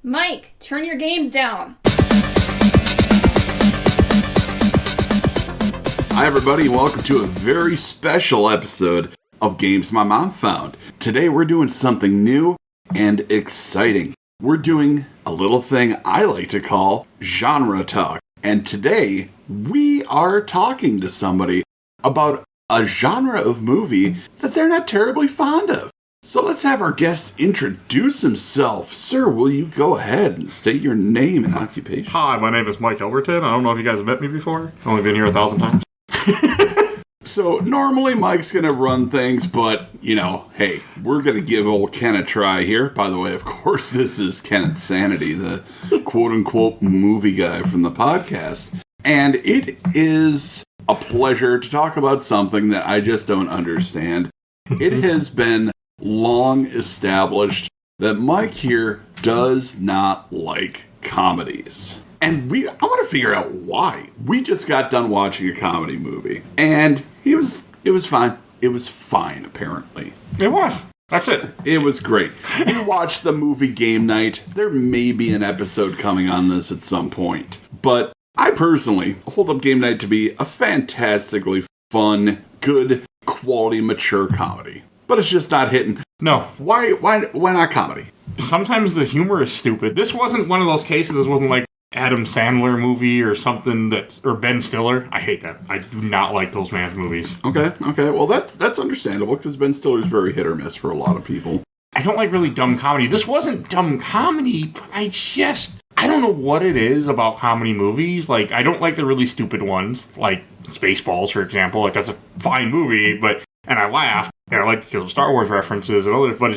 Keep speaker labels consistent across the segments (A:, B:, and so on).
A: Mike, turn your games down.
B: Hi everybody, and welcome to a very special episode of Games My Mom Found. Today we're doing something new and exciting. We're doing a little thing I like to call genre talk. And today we are talking to somebody about a genre of movie that they're not terribly fond of. So let's have our guest introduce himself. Sir, will you go ahead and state your name and occupation?
C: Hi, my name is Mike Albertin. I don't know if you guys have met me before. I've only been here 1,000 times.
B: So normally Mike's going to run things, but, hey, we're going to give old Ken a try here. By the way, of course, this is Kenneth Sanity, the quote-unquote movie guy from the podcast. And it is a pleasure to talk about something that I just don't understand. It has been long established that Mike here does not like comedies. And I want to figure out why. We just got done watching a comedy movie. And it was fine. It was fine, apparently.
C: It was. That's it.
B: It was great. We watched the movie Game Night. There may be an episode coming on this at some point. But I personally hold up Game Night to be a fantastically fun, good, quality, mature comedy. But it's just not hitting.
C: No.
B: Why not comedy?
C: Sometimes the humor is stupid. This wasn't one of those cases. This wasn't like Adam Sandler movie or something or Ben Stiller. I hate that. I do not like those man's movies.
B: Okay. Well, that's understandable because Ben Stiller's very hit or miss for a lot of people.
C: I don't like really dumb comedy. This wasn't dumb comedy, but I don't know what it is about comedy movies. Like, I don't like the really stupid ones, like Spaceballs, for example. Like, that's a fine movie, and I laugh, and I like the Star Wars references and others, but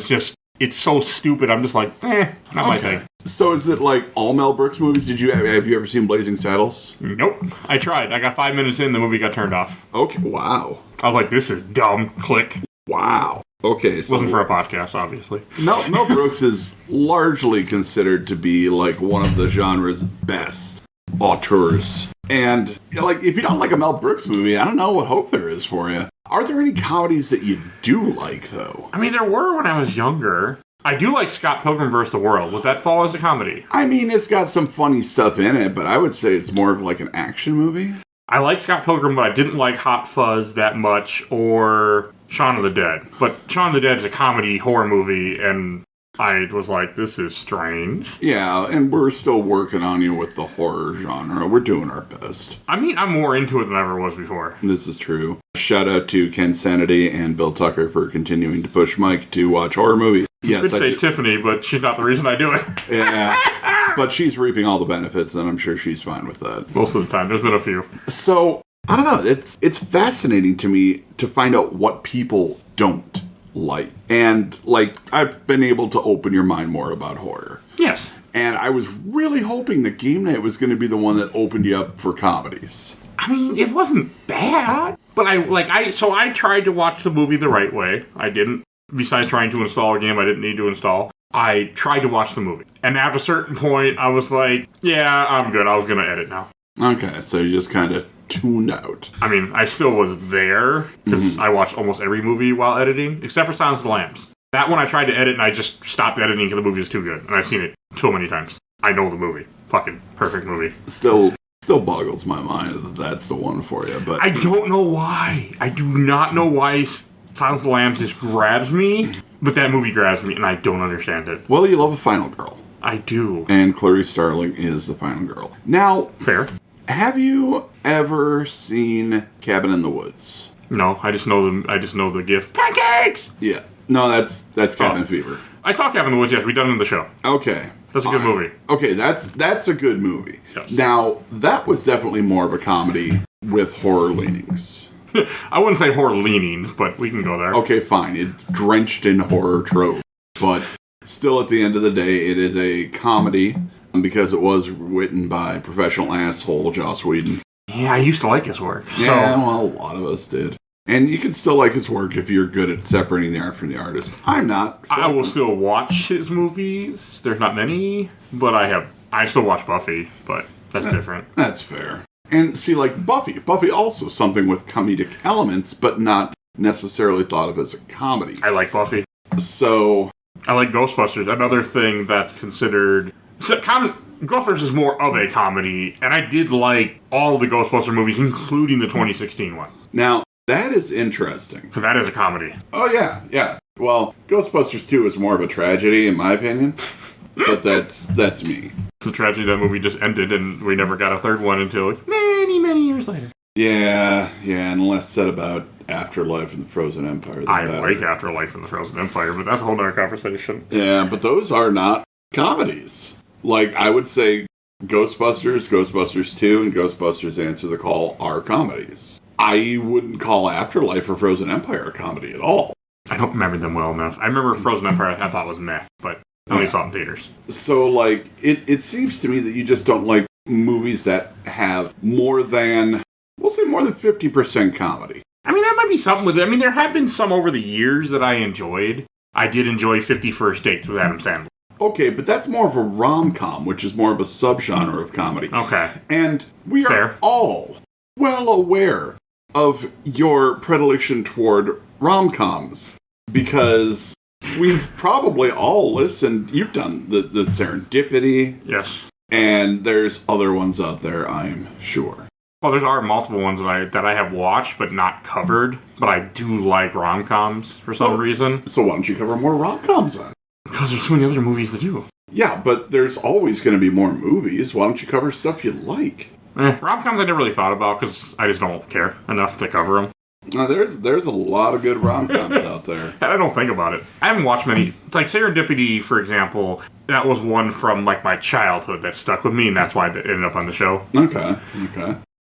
C: it's so stupid. I'm just like, not my thing.
B: So is it like all Mel Brooks movies? Have you ever seen Blazing Saddles?
C: Nope. I tried. I got 5 minutes in, the movie got turned off.
B: Okay, wow.
C: I was like, this is dumb. Click.
B: Wow. Okay, so...
C: Wasn't for a podcast, obviously.
B: Mel Brooks is largely considered to be like one of the genre's best auteurs. And, like, if you don't like a Mel Brooks movie, I don't know what hope there is for you. Are there any comedies that you do like, though?
C: I mean, there were when I was younger. I do like Scott Pilgrim vs. the World. Would that fall as a comedy?
B: I mean, it's got some funny stuff in it, but I would say it's more of like an action movie.
C: I like Scott Pilgrim, but I didn't like Hot Fuzz that much, or Shaun of the Dead. But Shaun of the Dead is a comedy horror movie, and I was like, this is strange.
B: Yeah, and we're still working on you with the horror genre. We're doing our best.
C: I mean, I'm more into it than I ever was before.
B: This is true. Shout out to Ken Sanity and Bill Tucker for continuing to push Mike to watch horror movies.
C: Yes, you could say Tiffany, but she's not the reason I do it.
B: Yeah, but she's reaping all the benefits, and I'm sure she's fine with that.
C: Most of the time. There's been a few.
B: So, I don't know. It's fascinating to me to find out what people don't like. And, like, I've been able to open your mind more about horror.
C: Yes.
B: And I was really hoping that Game Night was going to be the one that opened you up for comedies.
C: I mean, it wasn't bad. But I tried to watch the movie the right way. I didn't. Besides trying to install a game I didn't need to install, I tried to watch the movie. And at a certain point, I was like, yeah, I'm good. I was going to edit now.
B: Okay, so you just kind of tuned out.
C: I mean, I still was there, because I watched almost every movie while editing, except for Silence of the Lambs. That one I tried to edit, and I just stopped editing because the movie was too good. And I've seen it so many times. I know the movie. Fucking perfect movie.
B: Still boggles my mind that that's the one for you. But
C: I don't know why. I do not know why Silence of the Lambs just grabs me, but that movie grabs me, and I don't understand it.
B: Well, you love a final girl.
C: I do.
B: And Clarice Starling is the final girl. Now,
C: fair.
B: Have you ever seen Cabin in the Woods?
C: No, I just know the GIF. Pancakes!
B: Yeah. No, that's Cabin Fever.
C: I saw Cabin in the Woods, yes. We done it in the show.
B: Okay.
C: That's a good movie.
B: Okay, that's a good movie.
C: Yes.
B: Now, that was definitely more of a comedy with horror leanings.
C: I wouldn't say horror leanings, but we can go there.
B: Okay, fine. It's drenched in horror trope. But still, at the end of the day, it is a comedy because it was written by professional asshole Joss Whedon.
C: Yeah, I used to like his work.
B: Yeah, well, a lot of us did. And you can still like his work if you're good at separating the art from the artist. I'm not.
C: I will still watch his movies. There's not many, but I still watch Buffy, but that's different.
B: That's fair. And see, like Buffy also something with comedic elements, but not necessarily thought of as a comedy.
C: I like Buffy.
B: So...
C: I like Ghostbusters, another thing that's considered So, Ghostbusters is more of a comedy, and I did like all the Ghostbuster movies, including the 2016 one.
B: Now, that is interesting.
C: So that is a comedy.
B: Oh, yeah. Well, Ghostbusters 2 is more of a tragedy, in my opinion. But that's me.
C: It's a tragedy that movie just ended, and we never got a third one until many, many years later.
B: Yeah, and less said about Afterlife and the Frozen Empire.
C: I like Afterlife and the Frozen Empire, but that's a whole other conversation.
B: Yeah, but those are not comedies. Like, I would say Ghostbusters, Ghostbusters 2, and Ghostbusters Answer the Call are comedies. I wouldn't call Afterlife or Frozen Empire a comedy at all.
C: I don't remember them well enough. I remember Frozen Empire I thought was meh, but I only saw it in theaters.
B: So, like, it seems to me that you just don't like movies that have more than 50% comedy.
C: I mean, that might be something with it. I mean, there have been some over the years that I enjoyed. I did enjoy 50 First Dates with Adam Sandler.
B: Okay, but that's more of a rom-com, which is more of a subgenre of comedy.
C: Okay.
B: And we are all well aware of your predilection toward rom-coms, because we've probably all listened. You've done the Serendipity.
C: Yes.
B: And there's other ones out there, I'm sure.
C: Well, there are multiple ones that I have watched but not covered, but I do like rom-coms for some reason.
B: So why don't you cover more rom-coms then?
C: Because there's so many other movies to do.
B: Yeah, but there's always going to be more movies. Why don't you cover stuff you like?
C: Rom-coms I never really thought about because I just don't care enough to cover them.
B: There's a lot of good rom-coms out there.
C: And I don't think about it. I haven't watched many. Like Serendipity, for example, that was one from like my childhood that stuck with me, and that's why it ended up on the show.
B: Okay.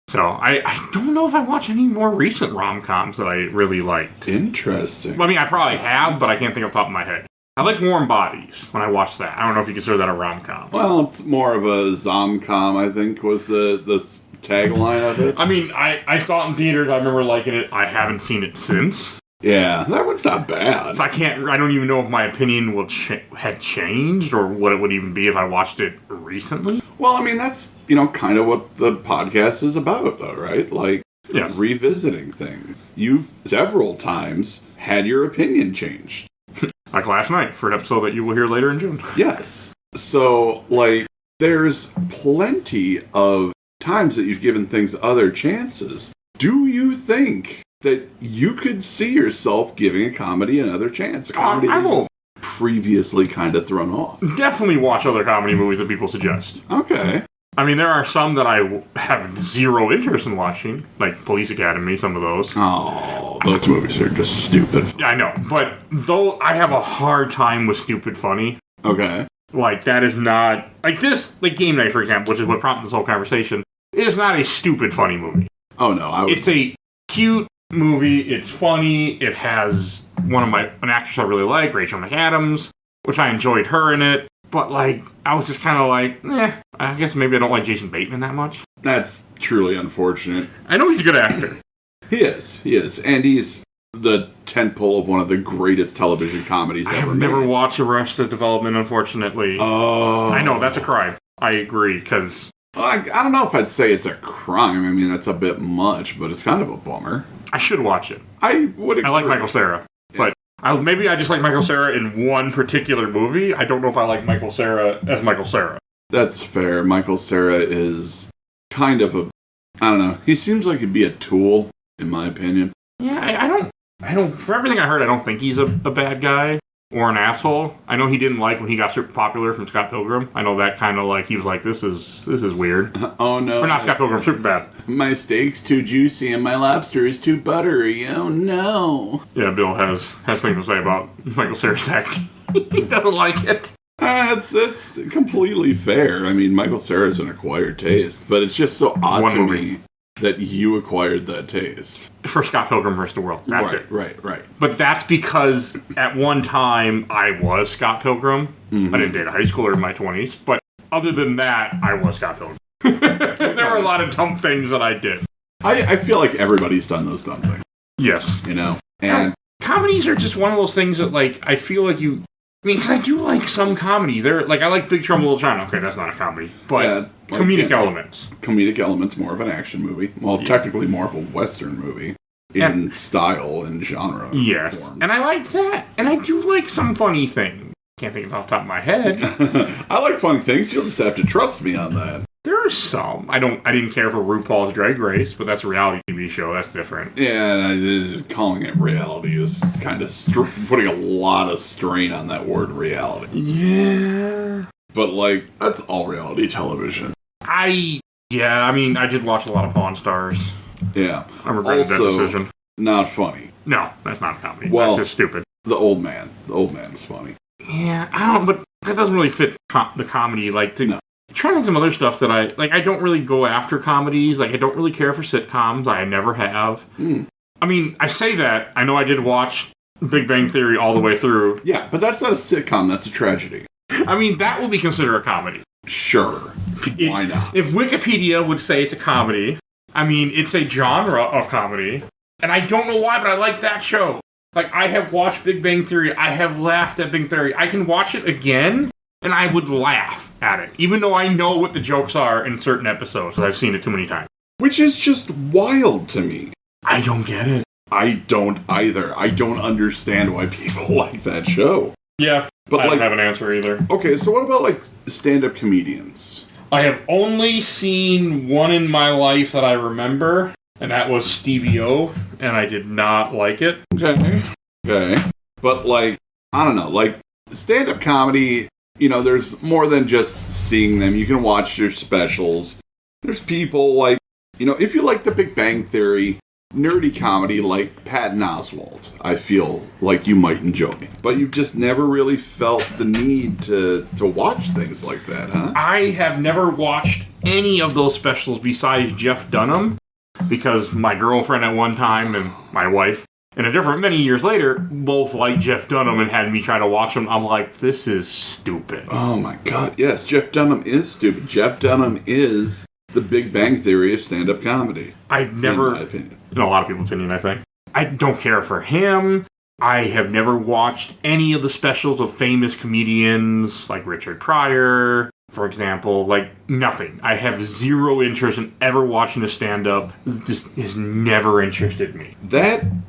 C: So I don't know if I watched any more recent rom-coms that I really liked.
B: Interesting.
C: Well, I mean, I probably have, but I can't think off the top of my head. I like Warm Bodies when I watched that. I don't know if you consider that a rom-com.
B: Well, it's more of a zom-com, I think, was the tagline of it.
C: I mean, I saw it in theaters. I remember liking it. I haven't seen it since.
B: Yeah, that one's not bad.
C: So I don't even know if my opinion had changed or what it would even be if I watched it recently.
B: Well, I mean, that's, kind of what the podcast is about, though, right? Like,
C: yes.
B: Revisiting things. You've several times had your opinion changed.
C: Like last night for an episode that you will hear later in June.
B: Yes. So, like, there's plenty of times that you've given things other chances. Do you think that you could see yourself giving a comedy another chance? A comedy
C: I will
B: previously kind of thrown off.
C: Definitely watch other comedy movies that people suggest.
B: Okay.
C: I mean, there are some that I have zero interest in watching, like Police Academy, some of those.
B: Oh, those movies are just stupid.
C: Yeah, I know, but though I have a hard time with stupid funny.
B: Okay.
C: Like, that is not... Like this, like Game Night, for example, which is what prompted this whole conversation, is not a stupid funny movie.
B: Oh, no.
C: It's a cute movie, it's funny, it has an actress I really like, Rachel McAdams, which I enjoyed her in it. But, like, I was just kind of like, I guess maybe I don't like Jason Bateman that much.
B: That's truly unfortunate.
C: I know he's a good actor.
B: He is. And he's the tentpole of one of the greatest television comedies ever made.
C: I've never watched Arrested Development, unfortunately.
B: Oh.
C: I know, that's a crime. I agree, because...
B: I don't know if I'd say it's a crime. I mean, that's a bit much, but it's kind of a bummer.
C: I should watch it.
B: I would agree.
C: I like Michael Cera, but... Maybe I just like Michael Cera in one particular movie. I don't know if I like Michael Cera as Michael Cera.
B: That's fair. Michael Cera is kind of I don't know. He seems like he'd be a tool, in my opinion.
C: Yeah, I don't, for everything I heard, I don't think he's a bad guy or an asshole. I know he didn't like when he got super popular from Scott Pilgrim. I know that kind of like, he was like, this is weird.
B: Oh no.
C: Or not Scott Pilgrim, super bad.
B: My steak's too juicy and my lobster is too buttery. Oh no.
C: Yeah, Bill has things to say about Michael Cera's act. He doesn't like it.
B: It's completely fair. I mean, Michael Cera's an acquired taste, but it's just so odd to me that you acquired that taste.
C: For Scott Pilgrim vs. the World. That's
B: right,
C: it.
B: Right.
C: But that's because at one time I was Scott Pilgrim. Mm-hmm. I didn't date a high schooler in my 20s. But other than that, I was Scott Pilgrim. There were a lot of dumb things that I did.
B: I feel like everybody's done those dumb things.
C: Yes.
B: And
C: comedies are just one of those things that, like, I feel like you... I mean, because I do like some comedy. I like Big Trouble in Little China. Okay, that's not a comedy. But comedic elements.
B: Comedic elements, more of an action movie. Well, technically more of a Western movie in style and genre.
C: Yes.
B: forms.
C: And I like that. And I do like some funny things. Can't think of it off the top of my head.
B: I like funny things. You'll just have to trust me on that.
C: There are some. I didn't care for RuPaul's Drag Race, but that's a reality TV show. That's different.
B: Yeah, and calling it reality is kind of putting a lot of strain on that word reality.
C: Yeah.
B: But, like, that's all reality television.
C: I did watch a lot of Pawn Stars.
B: Yeah.
C: I regret that decision.
B: Not funny.
C: No, that's not a comedy.
B: Well,
C: that's just stupid.
B: The old man. The old man is funny.
C: Yeah, but that doesn't really fit the comedy. Like,
B: No.
C: I'm trying to think of some other stuff that I don't really go after comedies. Like, I don't really care for sitcoms. I never have. I mean, I say that. I know I did watch Big Bang Theory all the way through.
B: Yeah, but that's not a sitcom. That's a tragedy.
C: I mean, that would be considered a comedy.
B: Sure. Why not?
C: If Wikipedia would say it's a comedy, I mean, it's a genre of comedy. And I don't know why, but I like that show. Like, I have watched Big Bang Theory. I have laughed at Big Bang Theory. I can watch it again, and I would laugh at it. Even though I know what the jokes are in certain episodes, because I've seen it too many times.
B: Which is just wild to me.
C: I don't get it.
B: I don't either. I don't understand why people like that show.
C: Yeah,
B: but
C: I don't have an answer either.
B: Okay, so what about, like, stand-up comedians?
C: I have only seen one in my life that I remember, and that was Stevie O, and I did not like it.
B: Okay. But, like, I don't know, like, stand-up comedy, you know, there's more than just seeing them. You can watch their specials. There's people, like, you know, if you like The Big Bang Theory, nerdy comedy like Patton Oswalt, I feel like you might enjoy. But you've just never really felt the need to watch things like that, huh?
C: I have never watched any of those specials besides Jeff Dunham, because my girlfriend at one time and my wife, and many years later, both liked Jeff Dunham and had me try to watch them. I'm like, this is stupid.
B: Oh my god, yes, Jeff Dunham is stupid. Jeff Dunham is the Big Bang Theory of stand-up comedy.
C: I've never,
B: in my opinion.
C: In a lot of people's opinion, I think. I don't care for him. I have never watched any of the specials of famous comedians like Richard Pryor, for example. Like, nothing. I have zero interest in ever watching a stand-up. This has never interested me.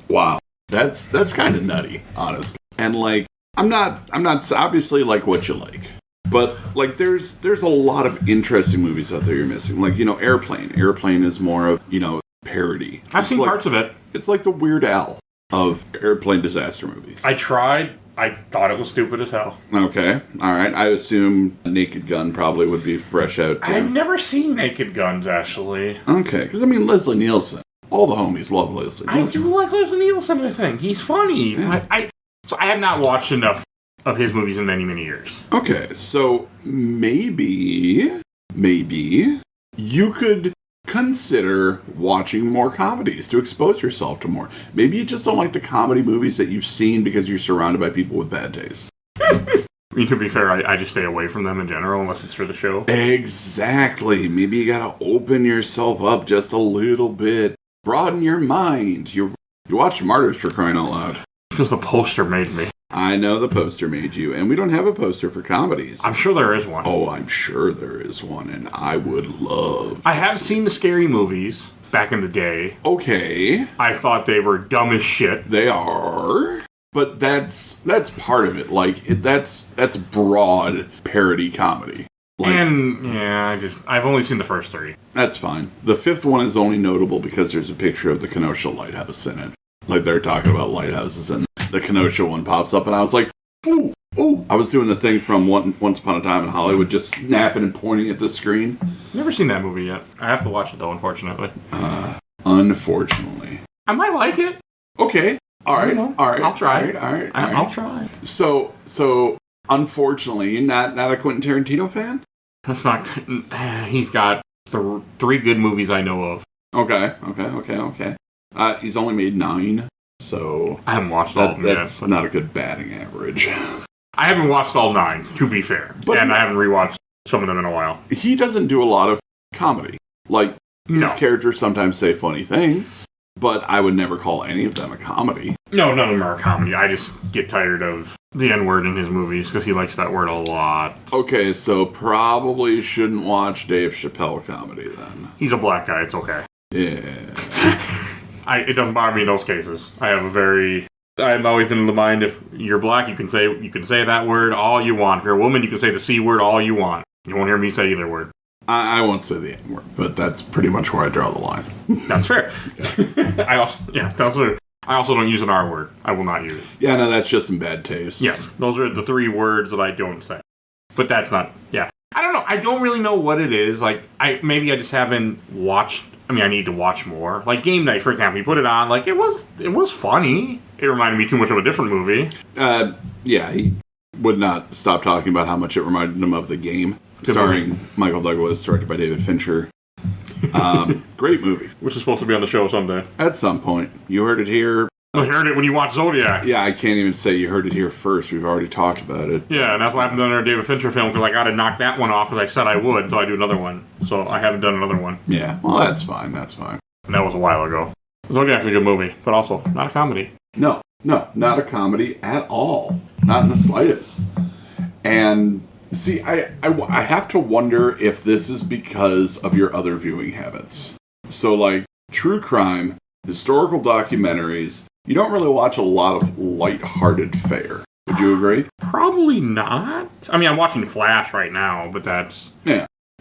B: Wow. That's kind of nutty, honestly. And, like, I'm not obviously like what you like. But, like, there's a lot of interesting movies out there you're missing. Like, you know, Airplane. Airplane is more of, you know, parody.
C: I've seen parts of it.
B: It's like the Weird Al of airplane disaster movies.
C: I tried. I thought it was stupid as hell.
B: Okay. All right. I assume Naked Gun probably would be fresh out, too.
C: I've never seen Naked Guns, actually.
B: Okay. Because, I mean, Leslie Nielsen. All the homies love Leslie Nielsen.
C: I do like Leslie Nielsen, I think. He's funny. Yeah. So I have not watched enough of his movies in many, many years.
B: Okay, so maybe you could consider watching more comedies to expose yourself to more. Maybe you just don't like the comedy movies that you've seen because you're surrounded by people with bad taste.
C: I mean, to be fair, I just stay away from them in general unless it's for the show.
B: Exactly. Maybe you gotta open yourself up just a little bit. Broaden your mind. You watched Martyrs, for crying out loud.
C: Because the poster made me.
B: I know the poster made you, and we don't have a poster for comedies.
C: I'm sure there is one.
B: Oh, I'm sure there is one, and I would love
C: I have seen the scary movies back in the day.
B: Okay.
C: I thought they were dumb as shit.
B: They are. But that's part of it. Like, that's broad parody comedy. Like,
C: and, yeah, I've only seen the first three.
B: That's fine. The fifth one is only notable because there's a picture of the Kenosha Lighthouse in it. Like, they're talking about lighthouses, and the Kenosha one pops up, and I was like, ooh. I was doing the thing from Once Upon a Time in Hollywood, just snapping and pointing at the screen.
C: Never seen that movie yet. I have to watch it, though, unfortunately.
B: Unfortunately.
C: I might like it.
B: Okay. All right.
C: I'll try.
B: All right.
C: I'll try.
B: So, unfortunately, you're not a Quentin Tarantino fan?
C: That's not... He's got three good movies I know of.
B: Okay. He's only made 9, so...
C: I haven't watched all of them yet.
B: That's not a good batting average.
C: I haven't watched all 9, to be fair. And I haven't rewatched some of them in a while.
B: He doesn't do a lot of comedy. Like, his characters sometimes say funny things, but I would never call any of them a comedy.
C: No, none of them are a comedy. I just get tired of the N-word in his movies, because he likes that word a lot.
B: Okay, so probably shouldn't watch Dave Chappelle comedy, then.
C: He's a black guy, it's okay.
B: Yeah.
C: It doesn't bother me in those cases. I have a very I've always been in the mind, if you're black, you can say that word all you want. If you're a woman, you can say the C word all you want. You won't hear me say either word.
B: I won't say the N word, but that's pretty much where I draw the line.
C: That's fair. I also don't use an R word. I will not use.
B: Yeah, no, that's just in bad taste.
C: Yes, those are the 3 words that I don't say. But that's not, yeah. I don't know. I don't really know what it is. Like, maybe I just haven't watched. I mean, I need to watch more. Like Game Night, for example. You put it on. Like, it was funny. It reminded me too much of a different movie.
B: Yeah, he would not stop talking about how much it reminded him of The Game, starring Michael Douglas, directed by David Fincher. Great movie.
C: Which is supposed to be on the show someday.
B: At some point. You heard it here.
C: I heard it when you watched Zodiac.
B: Yeah, I can't even say you heard it here first. We've already talked about it.
C: Yeah, and that's what happened to our David Fincher film, because I got to knock that one off, as I said I would, until I do another one. So I haven't done another one.
B: Yeah, well, that's fine. That's fine.
C: And that was a while ago. Zodiac's a good movie, but also not a comedy.
B: No, not a comedy at all. Not in the slightest. And see, I have to wonder if this is because of your other viewing habits. So, like, true crime, historical documentaries, you don't really watch a lot of light-hearted fare. Would you agree?
C: Probably not. I mean, I'm watching Flash right now, but that's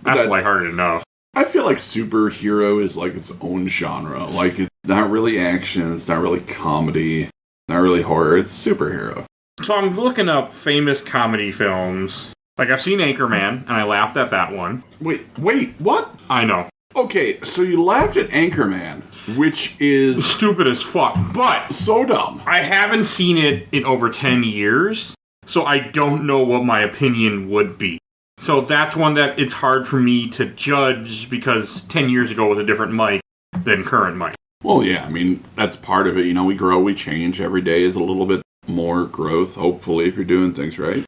C: lighthearted enough.
B: I feel like superhero is like its own genre. Like, it's not really action, it's not really comedy, not really horror, it's superhero.
C: So I'm looking up famous comedy films. Like, I've seen Anchorman, and I laughed at that one.
B: Wait, what?
C: I know.
B: Okay, so you laughed at Anchorman, which is
C: stupid as fuck, but
B: so dumb.
C: I haven't seen it in over 10 years, so I don't know what my opinion would be. So that's one that it's hard for me to judge, because 10 years ago was a different Mike than current Mike.
B: Well, yeah, I mean, that's part of it. You know, we grow, we change. Every day is a little bit more growth, hopefully, if you're doing things right.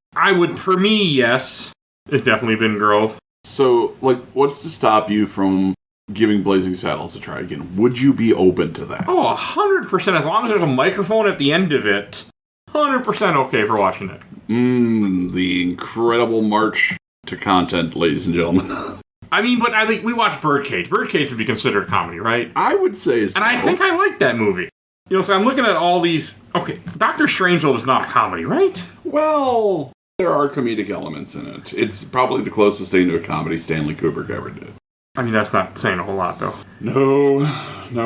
C: For me, yes. It's definitely been growth.
B: So, like, what's to stop you from giving Blazing Saddles a try again? Would you be open to that?
C: Oh, 100%. As long as there's a microphone at the end of it, 100% okay for watching it.
B: The incredible march to content, ladies and gentlemen.
C: I mean, but I think we watched Birdcage. Birdcage would be considered comedy, right?
B: I would say so.
C: And I think I like that movie. You know, so I'm looking at all these. Okay, Dr. Strangelove is not a comedy, right?
B: Well, there are comedic elements in it. It's probably the closest thing to a comedy Stanley Kubrick ever did.
C: I mean, that's not saying a whole lot, though.
B: No,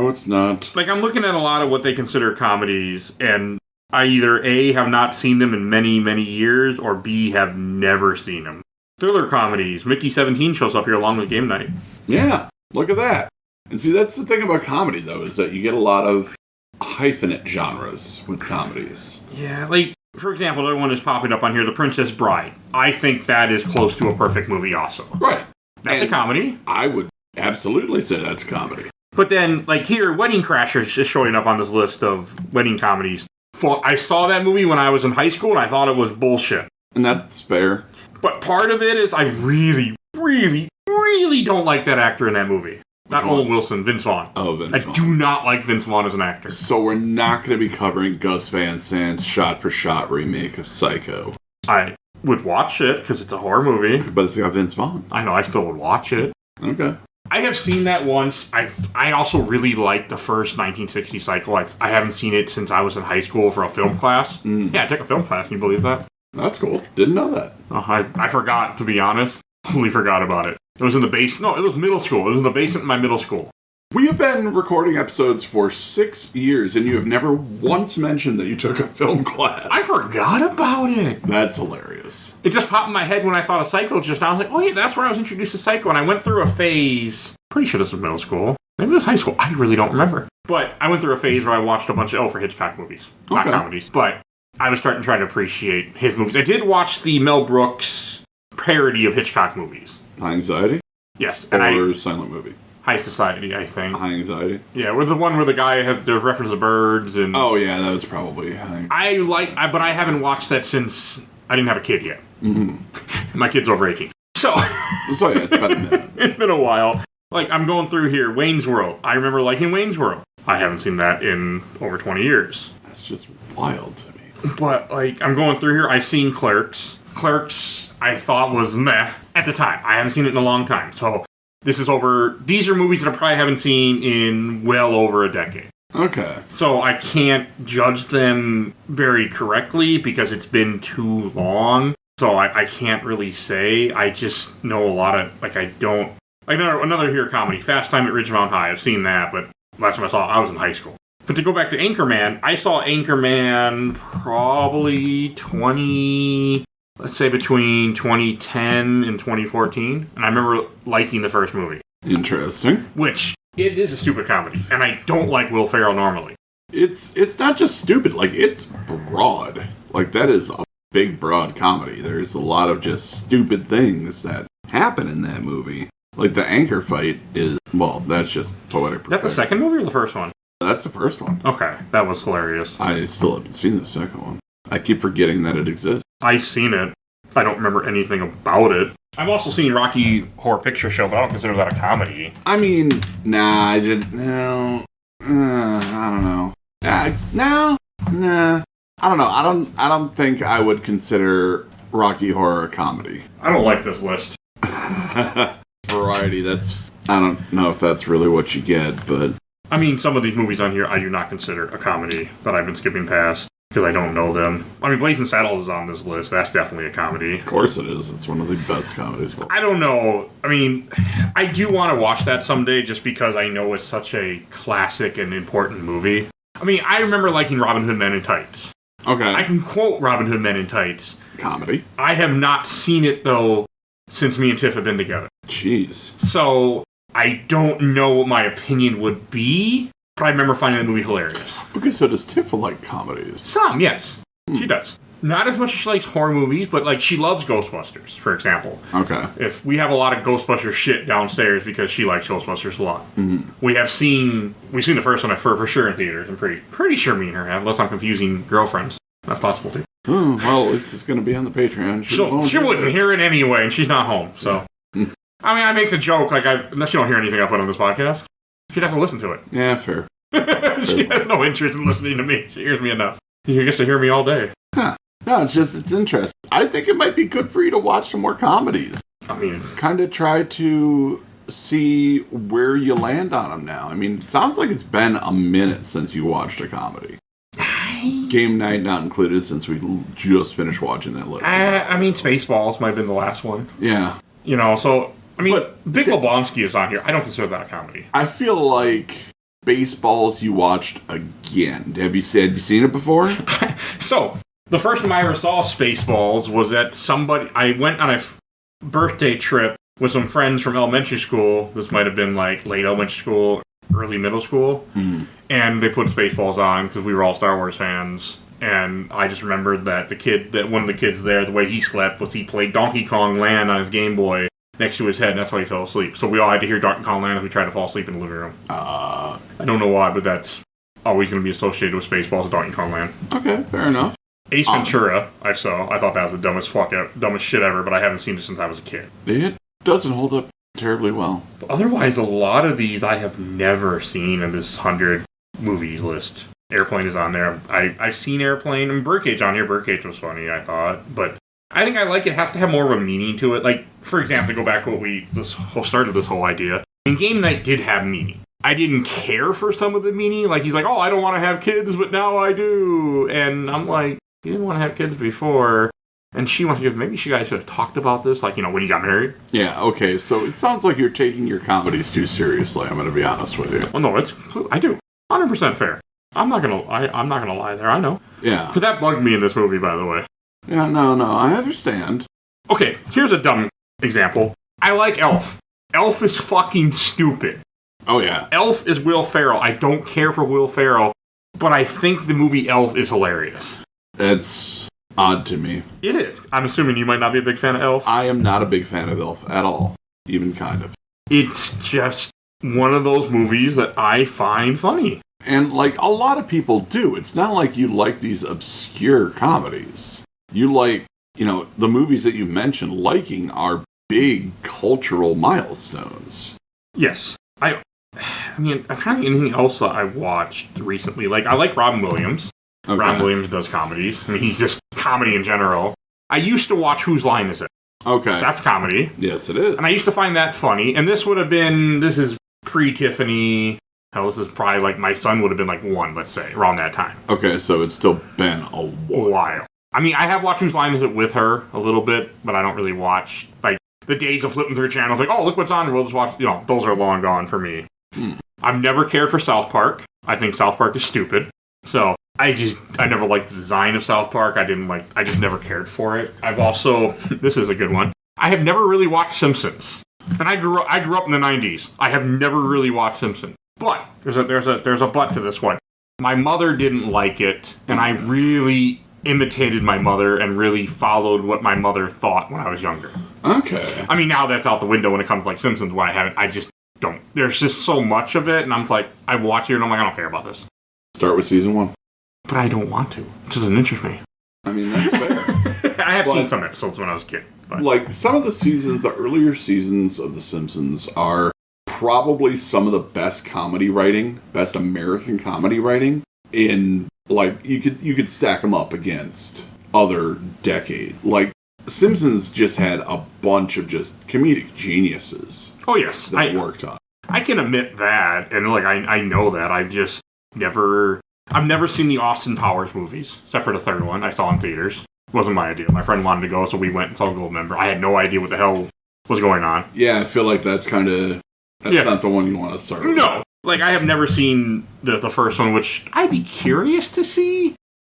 B: it's not.
C: Like, I'm looking at a lot of what they consider comedies, and I either A, have not seen them in many, many years, or B, have never seen them. Thriller comedies. Mickey 17 shows up here along with Game Night.
B: Yeah, look at that. And see, that's the thing about comedy, though, is that you get a lot of hyphenate genres with comedies.
C: Yeah, like, for example, another one is popping up on here, The Princess Bride. I think that is close to a perfect movie also.
B: Right.
C: That's a comedy.
B: I would absolutely say that's comedy.
C: But then, like here, Wedding Crashers is showing up on this list of wedding comedies. I saw that movie when I was in high school, and I thought it was bullshit.
B: And that's fair.
C: But part of it is I really, really, really don't like that actor in that movie. Not Owen Wilson, Vince Vaughn.
B: Oh, Vince Vaughn.
C: I do not like Vince Vaughn as an actor.
B: So we're not going to be covering Gus Van Sant's shot-for-shot remake of Psycho.
C: I would watch it, because it's a horror movie.
B: But it's got Vince Vaughn.
C: I know, I still would watch it.
B: Okay.
C: I have seen that once. I also really liked the first 1960 Psycho. I haven't seen it since I was in high school for a film class. Yeah, I took a film class. Can you believe that?
B: That's cool. Didn't know that.
C: I forgot, to be honest. Totally forgot about it. It was in the basement. No, it was middle school. It was in the basement of my middle school.
B: We have been recording episodes for 6 years, and you have never once mentioned that you took a film class.
C: I forgot about it.
B: That's hilarious.
C: It just popped in my head when I thought of Psycho just now. I was like, oh yeah, that's where I was introduced to Psycho. And I went through a phase. Pretty sure this was middle school. Maybe it was high school. I really don't remember. But I went through a phase where I watched a bunch of Alfred Hitchcock movies. Not comedies. But I was starting to try to appreciate his movies. I did watch the Mel Brooks parody of Hitchcock movies.
B: High Anxiety?
C: Yes.
B: Or Silent Movie?
C: High Society, I think.
B: High Anxiety?
C: Yeah, with the one where the guy had the reference to birds and...
B: Oh, yeah, that was probably...
C: but I haven't watched that since I didn't have a kid yet. Mm-hmm. My kid's over 18. So yeah,
B: it's been a minute.
C: It's been a while. Like, I'm going through here. Wayne's World. I remember liking Wayne's World. I haven't seen that in over 20 years.
B: That's just wild to me.
C: But, like, I'm going through here. I've seen Clerks. Clerks, I thought was meh at the time. I haven't seen it in a long time. So... These are movies that I probably haven't seen in well over a decade.
B: Okay.
C: So I can't judge them very correctly because it's been too long. So I can't really say. I just know a lot of, like, I don't... Like, another hero comedy, Fast Time at Ridgemont High. I've seen that, but last time I saw it, I was in high school. But to go back to Anchorman, I saw Anchorman probably let's say between 2010 and 2014. And I remember liking the first movie.
B: Interesting.
C: Which, it is a stupid comedy. And I don't like Will Ferrell normally.
B: It's not just stupid, like, it's broad. Like, that is a big, broad comedy. There's a lot of just stupid things that happen in that movie. Like, the anchor fight is, well, that's just poetic.
C: Is that the second movie or the first one?
B: That's the first one.
C: Okay, that was hilarious.
B: I still haven't seen the second one. I keep forgetting that it exists.
C: I've seen it. I don't remember anything about it. I've also seen Rocky Horror Picture Show, but I don't consider that a comedy.
B: I mean, nah, I didn't. No, I don't know. No, nah. I don't know. I don't think I would consider Rocky Horror a comedy.
C: I don't like this list.
B: Variety. I don't know if that's really what you get, but
C: I mean, some of these movies on here I do not consider a comedy that I've been skipping past because I don't know them. I mean, Blazing Saddles is on this list. That's definitely a comedy.
B: Of course it is. It's one of the best comedies.
C: I don't know. I mean, I do want to watch that someday just because I know it's such a classic and important movie. I mean, I remember liking Robin Hood Men in Tights.
B: Okay.
C: I can quote Robin Hood Men in Tights.
B: Comedy.
C: I have not seen it, though, since me and Tiff have been together.
B: Jeez.
C: So, I don't know what my opinion would be, but I remember finding the movie hilarious.
B: Okay, so does Tiff like comedies?
C: Some, yes. She does. Not as much as she likes horror movies, but, like, she loves Ghostbusters, for example.
B: Okay.
C: If we have a lot of Ghostbusters shit downstairs because she likes Ghostbusters a lot. Mm-hmm. We've seen the first one for sure in theaters. I'm pretty sure me and her have, unless I'm confusing girlfriends. That's possible, too.
B: Oh, well, this is going to be on the Patreon.
C: She wouldn't hear it anyway, and she's not home, so... I mean, I make the joke, like, unless you don't hear anything I put on this podcast, she'd have to listen to it.
B: Yeah, fair.
C: She has no interest in listening to me. She hears me enough. She gets to hear me all day.
B: Huh. No, it's interesting. I think it might be good for you to watch some more comedies.
C: I mean...
B: Kind of try to see where you land on them now. I mean, it sounds like it's been a minute since you watched a comedy. Game night not included since we just finished watching that list.
C: I mean, Spaceballs might have been the last one.
B: Yeah.
C: You know, so... I mean, Big Lebowski is on here. I don't consider that a comedy.
B: I feel like Baseballs you watched again. Have you seen it before?
C: So, the first time I ever saw Spaceballs was at I went on a birthday trip with some friends from elementary school. This might have been like late elementary school, early middle school. Mm. And they put Spaceballs on because we were all Star Wars fans. And I just remembered that one of the kids there, the way he slept was he played Donkey Kong Land on his Game Boy next to his head, and that's why he fell asleep. So we all had to hear Donkey Kong Land as we tried to fall asleep in the living room. I don't know why, but that's always going to be associated with Spaceballs and Donkey Kong Land.
B: Okay, fair enough.
C: Ace Ventura, I thought that was the dumbest shit ever, but I haven't seen it since I was a kid.
B: It doesn't hold up terribly well.
C: But otherwise, a lot of these I have never seen in this 100 movies list. Airplane is on there. I've seen Airplane, and Birdcage on here. Birdcage was funny, I thought, but I think I like it. It has to have more of a meaning to it. Like, for example, to go back to what started this whole idea. And Game Night did have meaning. I didn't care for some of the meaning. Like, he's like, oh, I don't want to have kids, but now I do. And I'm like, you didn't want to have kids before. And she wants to give, maybe you guys should have talked about this, like, when you got married.
B: Yeah, okay. So it sounds like you're taking your comedies too seriously. I'm going to be honest with you.
C: Well, no, I do. 100% fair. I'm not gonna lie there. I know.
B: Yeah.
C: Because that bugged me in this movie, by the way.
B: Yeah, no, I understand.
C: Okay, here's a dumb example. I like Elf. Elf is fucking stupid.
B: Oh, yeah.
C: Elf is Will Ferrell. I don't care for Will Ferrell, but I think the movie Elf is hilarious.
B: It's odd to me.
C: It is. I'm assuming you might not be a big fan of Elf.
B: I am not a big fan of Elf at all. Even kind of.
C: It's just one of those movies that I find funny.
B: And, like, a lot of people do. It's not like you like these obscure comedies. You like, the movies that you mentioned liking are big cultural milestones.
C: Yes. I mean, I'm trying to think of anything else that I watched recently. Like, I like Robin Williams. Okay. Robin Williams does comedies. I mean, he's just comedy in general. I used to watch Whose Line Is It?
B: Okay.
C: That's comedy.
B: Yes, it is.
C: And I used to find that funny. And this is pre-Tiffany. Hell, this is probably like my son would have been like 1, let's say, around that time.
B: Okay, so it's still been a
C: while. I mean, I have watched Whose Line Is It with her a little bit, but I don't really watch, like, the days of flipping through channels, like, oh, look what's on, we'll just watch, those are long gone for me. I've never cared for South Park. I think South Park is stupid. So, I never liked the design of South Park. I just never cared for it. I've also, this is a good one, I have never really watched Simpsons. And I grew up in the 90s. I have never really watched Simpsons. But, there's a but to this one. My mother didn't like it, and I really imitated my mother and really followed what my mother thought when I was younger.
B: Okay.
C: I mean, now that's out the window when it comes to, like, Simpsons, where I just don't. There's just so much of it, and I'm like, I watch it, and I'm like, I don't care about this.
B: Start with season 1.
C: But I don't want to. It doesn't interest me.
B: I mean, that's fair.
C: I have seen some episodes when I was a kid. But.
B: Like, some of the earlier seasons of The Simpsons are probably some of the best American comedy writing in, like, you could stack them up against other decades. Like, Simpsons just had a bunch of just comedic geniuses.
C: Oh, yes.
B: That worked on.
C: I can admit that, and, like, I know that. I've never seen the Austin Powers movies, except for the third one I saw in theaters. It wasn't my idea. My friend wanted to go, so we went and saw Goldmember. I had no idea what the hell was going on.
B: Yeah, I feel like that's not the one you want to start with.
C: No. Like, I have never seen the first one, which I'd be curious to see,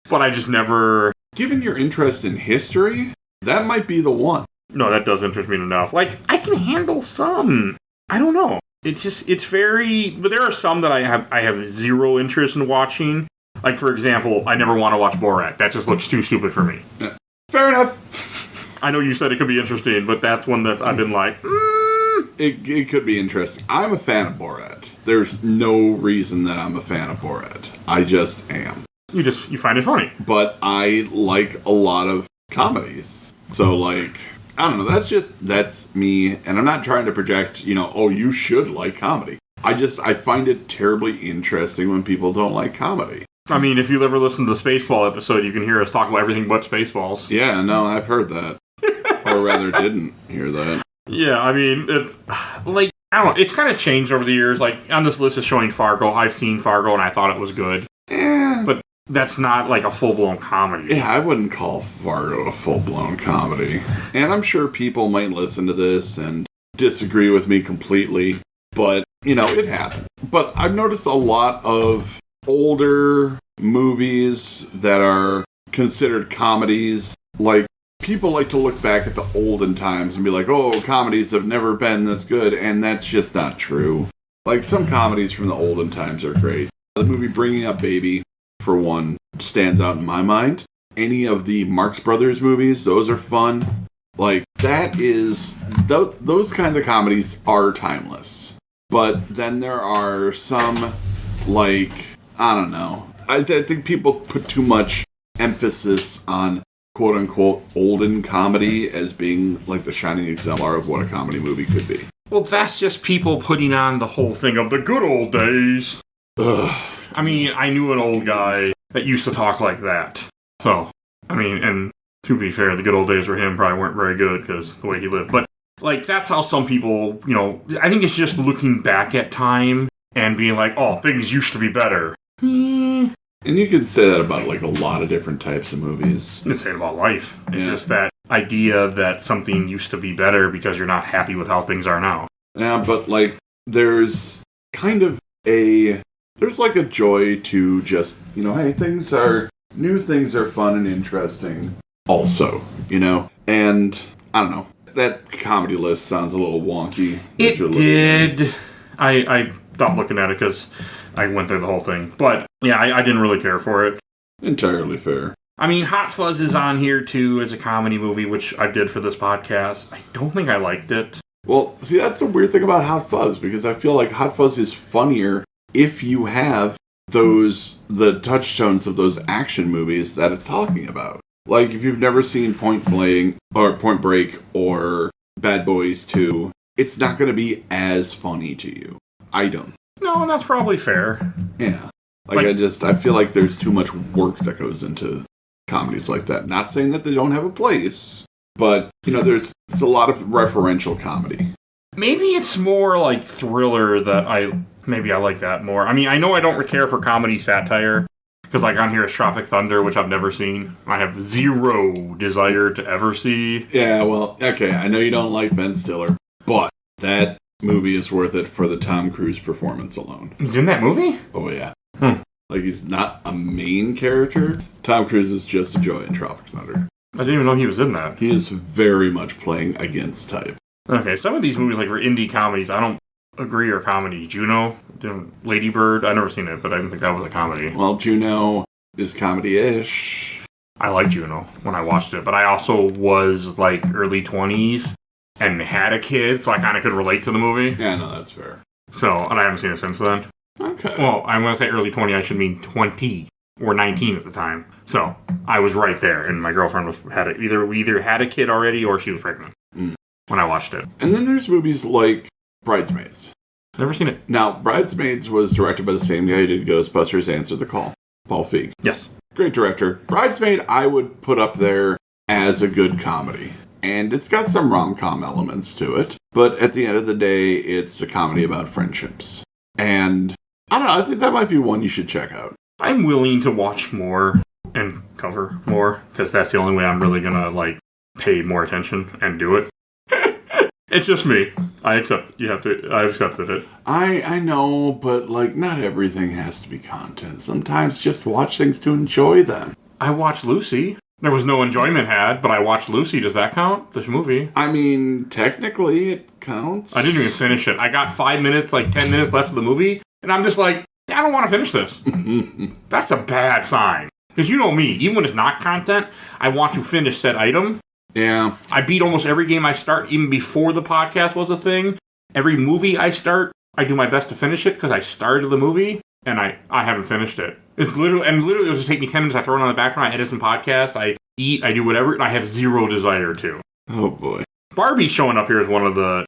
C: but I just never...
B: Given your interest in history, that might be the one.
C: No, that does interest me enough. Like, I can handle some. I don't know. It's very... But there are some that I have zero interest in watching. Like, for example, I never want to watch Borat. That just looks too stupid for me.
B: Fair enough.
C: I know you said it could be interesting, but that's one that I've been like,
B: It could be interesting. I'm a fan of Borat. There's no reason that I'm a fan of Borat. I just am.
C: You find it funny.
B: But I like a lot of comedies. So, like, I don't know. That's me. And I'm not trying to project, you should like comedy. I find it terribly interesting when people don't like comedy.
C: I mean, if you ever listen to the Spaceball episode, you can hear us talk about everything but Spaceballs.
B: Yeah, no, I've heard that. Or rather, didn't hear that.
C: Yeah, I mean, it's, like, I don't know, it's kind of changed over the years. Like, on this list is showing Fargo. I've seen Fargo, and I thought it was good. But that's not, like, a full-blown comedy.
B: Yeah, I wouldn't call Fargo a full-blown comedy. And I'm sure people might listen to this and disagree with me completely. But, it happened. But I've noticed a lot of older movies that are considered comedies. Like, people like to look back at the olden times and be like, oh, comedies have never been this good, and that's just not true. Like, some comedies from the olden times are great. The movie Bringing Up Baby, for one, stands out in my mind. Any of the Marx Brothers movies, those are fun. Like, those kinds of comedies are timeless. But then there are some, like, I don't know. I think people put too much emphasis on quote-unquote olden comedy as being like the shining exemplar of what a comedy movie could be.
C: Well, that's just people putting on the whole thing of the good old days.
B: Ugh.
C: I mean, I knew an old guy that used to talk like that. So, I mean, and to be fair, the good old days for him probably weren't very good because the way he lived. But, like, that's how some people, I think it's just looking back at time and being like, oh, things used to be better.
B: And you could say that about, like, a lot of different types of movies.
C: You can say it about life. It's just that idea that something used to be better because you're not happy with how things are now.
B: Yeah, but, like, there's kind of there's, like, a joy to just, hey, new things are fun and interesting also, And, I don't know, that comedy list sounds a little wonky.
C: It did. I stopped looking at it because I went through the whole thing. But, yeah, I didn't really care for it.
B: Entirely fair.
C: I mean, Hot Fuzz is on here, too, as a comedy movie, which I did for this podcast. I don't think I liked it.
B: Well, see, that's the weird thing about Hot Fuzz, because I feel like Hot Fuzz is funnier if you have the touchstones of those action movies that it's talking about. Like, if you've never seen Point Break or Bad Boys 2, it's not going to be as funny to you. I don't.
C: No, that's probably fair.
B: Yeah. I feel like there's too much work that goes into comedies like that. Not saying that they don't have a place, but, it's a lot of referential comedy.
C: Maybe it's more like thriller that maybe I like that more. I mean, I know I don't care for comedy satire, because like on here is Tropic Thunder, which I've never seen. I have zero desire to ever see.
B: Yeah, well, okay, I know you don't like Ben Stiller, but that movie is worth it for the Tom Cruise performance alone.
C: He's in that movie?
B: Oh, yeah. Like, he's not a main character. Tom Cruise is just a joy in Tropic Thunder.
C: I didn't even know he was in that.
B: He is very much playing against type.
C: Okay, some of these movies, like, were indie comedies. I don't agree are comedy. Juno, Lady Bird, I've never seen it, but I didn't think that was a comedy.
B: Well, Juno is comedy-ish.
C: I liked Juno when I watched it, but I also was, like, early 20s and had a kid, so I kind of could relate to the movie.
B: Yeah, no, that's fair.
C: So, and I haven't seen it since then.
B: Okay.
C: Well, I'm going to say early 20, I should mean 20 or 19 at the time. So, I was right there, and my girlfriend had it. We either had a kid already or she was pregnant when I watched it.
B: And then there's movies like Bridesmaids.
C: Never seen it.
B: Now, Bridesmaids was directed by the same guy who did Ghostbusters Answer the Call, Paul Feig.
C: Yes.
B: Great director. Bridesmaid, I would put up there as a good comedy. And it's got some rom-com elements to it. But at the end of the day, it's a comedy about friendships. And, I don't know, I think that might be one you should check out.
C: I'm willing to watch more and cover more, because that's the only way I'm really going to, like, pay more attention and do it. It's just me. I accept. I've accepted it.
B: I know, but, like, not everything has to be content. Sometimes just watch things to enjoy them.
C: I watched Lucy. There was no enjoyment had, but I watched Lucy. Does that count? This movie?
B: I mean, technically it counts.
C: I didn't even finish it. I got 5 minutes, like 10 minutes left of the movie, and I'm just like, I don't want to finish this. That's a bad sign. Because you know me, even when it's not content, I want to finish said item.
B: Yeah.
C: I beat almost every game I start, even before the podcast was a thing. Every movie I start, I do my best to finish it, because I started the movie, and I haven't finished it. It's literally it'll just take me 10 minutes, I throw it on the background, I edit some podcast, I eat, I do whatever, and I have zero desire to.
B: Oh boy.
C: Barbie showing up here is one of a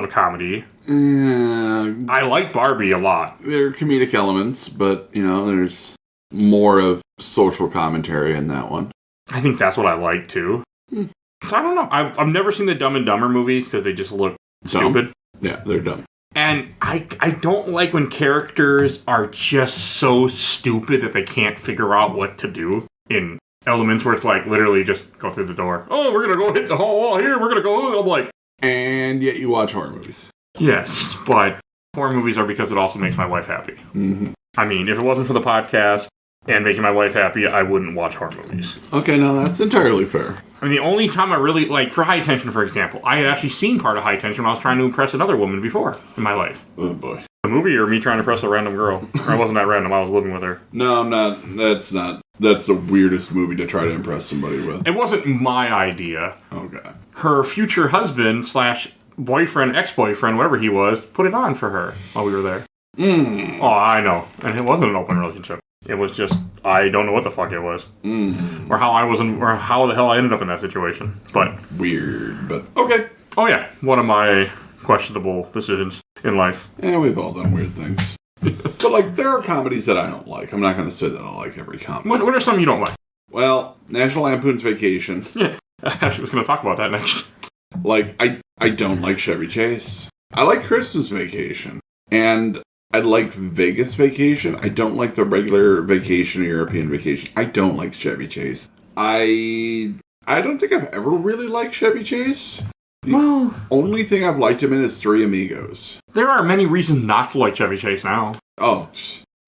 C: comedy. I like Barbie a lot.
B: There are comedic elements, but, you know, there's more of social commentary in that one.
C: I think that's what I like, too. So I don't know. I've never seen the Dumb and Dumber movies, because they just look stupid.
B: Yeah, they're dumb.
C: And I don't like when characters are just so stupid that they can't figure out what to do in elements where it's like literally just go through the door. Oh, we're going to go hit the wall here. We're going to go. I'm like...
B: And yet you watch horror movies.
C: Yes, but horror movies are because it also makes my wife happy.
B: Mm-hmm.
C: I mean, if it wasn't for the podcast and making my wife happy, I wouldn't watch horror movies.
B: Okay, now that's entirely fair.
C: I mean, the only time I really, like, for High Tension, for example, I had actually seen part of High Tension when I was trying to impress another woman before in my life.
B: Oh, boy.
C: The movie or me trying to impress a random girl? Or it wasn't that random, I was living with her.
B: No, I'm not. That's the weirdest movie to try to impress somebody with.
C: It wasn't my idea.
B: Okay.
C: Her future husband / boyfriend, ex-boyfriend, whatever he was, put it on for her while we were there. Oh, I know. And it wasn't an open relationship. It was just, I don't know what the fuck it was. Or how the hell I ended up in that situation. But
B: weird, but okay.
C: Oh yeah, one of my questionable decisions in life.
B: Yeah, we've all done weird things. But, like, there are comedies that I don't like. I'm not going to say that I like every comedy.
C: What are some you don't like?
B: Well, National Lampoon's Vacation.
C: Yeah, I actually was going to talk about that next.
B: Like, I don't like Chevy Chase. I like Christmas Vacation. And I like Vegas Vacation. I don't like the regular Vacation or European Vacation. I don't like Chevy Chase. I don't think I've ever really liked Chevy Chase. The only thing I've liked him in is Three Amigos.
C: There are many reasons not to like Chevy Chase now.
B: Oh,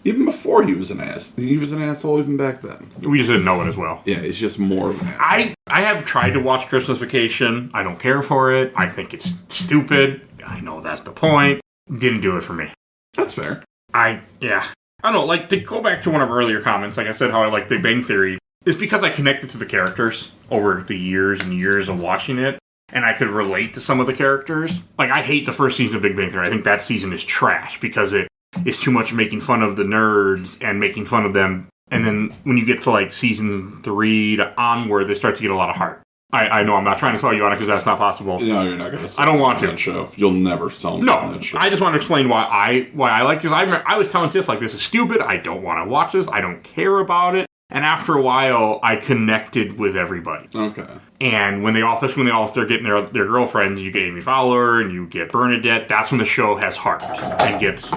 B: even before he was an ass. He was an asshole even back then.
C: We just didn't know it as well.
B: Yeah, it's just more of an asshole.
C: I have tried to watch Christmas Vacation. I don't care for it. I think it's stupid. I know that's the point. Didn't do it for me.
B: That's fair.
C: I don't know, like, to go back to one of our earlier comments, like I said how I like Big Bang Theory, it's because I connected to the characters over the years and years of watching it, and I could relate to some of the characters. Like, I hate the first season of Big Bang Theory. I think that season is trash, because it is too much making fun of the nerds and making fun of them, and then when you get to, like, season 3 to onward, they start to get a lot of heart. I know I'm not trying to sell you on it because that's not possible.
B: No, you're not going to sell
C: I don't want to.
B: that show. You'll never sell me on that show.
C: I just want to explain why I like, because I was telling Tiff, like, this is stupid. I don't want to watch this. I don't care about it. And after a while, I connected with everybody.
B: Okay.
C: And when they all, especially when they all start getting their girlfriends, you get Amy Fowler and you get Bernadette, that's when the show has heart and gets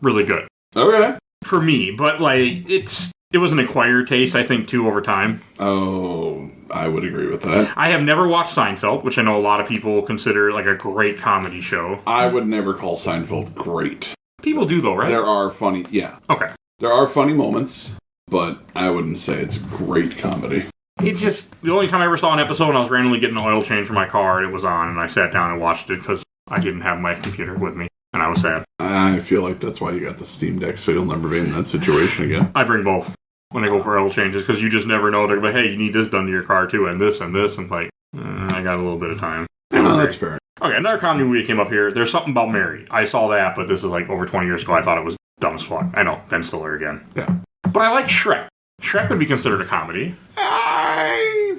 C: really good.
B: Okay.
C: For me, but like it was an acquired taste, I think, too, over time.
B: Oh, I would agree with that.
C: I have never watched Seinfeld, which I know a lot of people consider like a great comedy show.
B: I would never call Seinfeld great.
C: People do, though, right?
B: There are funny, yeah.
C: Okay.
B: There are funny moments, but I wouldn't say it's great comedy.
C: It's just, the only time I ever saw an episode, I was randomly getting an oil change for my car, and it was on, and I sat down and watched it because I didn't have my computer with me, and I was sad.
B: I feel like that's why you got the Steam Deck, so you'll never be in that situation again.
C: I bring both when I go for oil changes, because you just never know. They're like, hey, you need this done to your car, too, and this, and like, I got a little bit of time.
B: No, that's fair.
C: Okay, another comedy movie came up here. There's something about Mary. I saw that, but this is like over 20 years ago. I thought it was dumb as fuck. I know, Ben Stiller again.
B: Yeah.
C: But I like Shrek. Shrek would be considered a comedy. I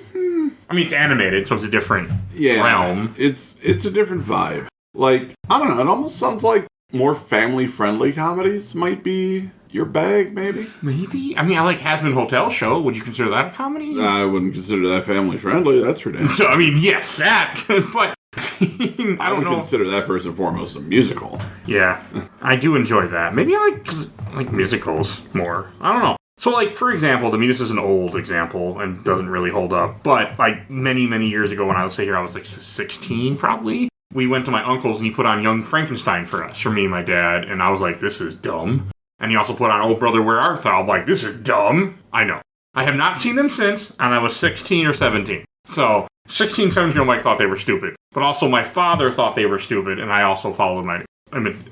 C: mean, it's animated, so it's a different realm.
B: It's a different vibe. Like, I don't know, it almost sounds like more family-friendly comedies might be your bag, maybe?
C: Maybe? I mean, I like Hazbin Hotel Show. Would you consider that a comedy?
B: I wouldn't consider that family-friendly, that's for damn sure.
C: I mean, yes, that, but I would
B: consider that first and foremost a musical.
C: Yeah, I do enjoy that. Maybe I like musicals more. I don't know. So, like, for example, I mean, this is an old example and doesn't really hold up, but, like, many, many years ago when I was here, I was, like, 16, probably. We went to my uncle's and he put on Young Frankenstein for us, for me and my dad, and I was like, this is dumb. And he also put on Oh Brother, Where Art Thou? I'm like, this is dumb. I know. I have not seen them since, and I was 16 or 17. So, 16, 17-year-old Mike thought they were stupid. But also my father thought they were stupid, and I also followed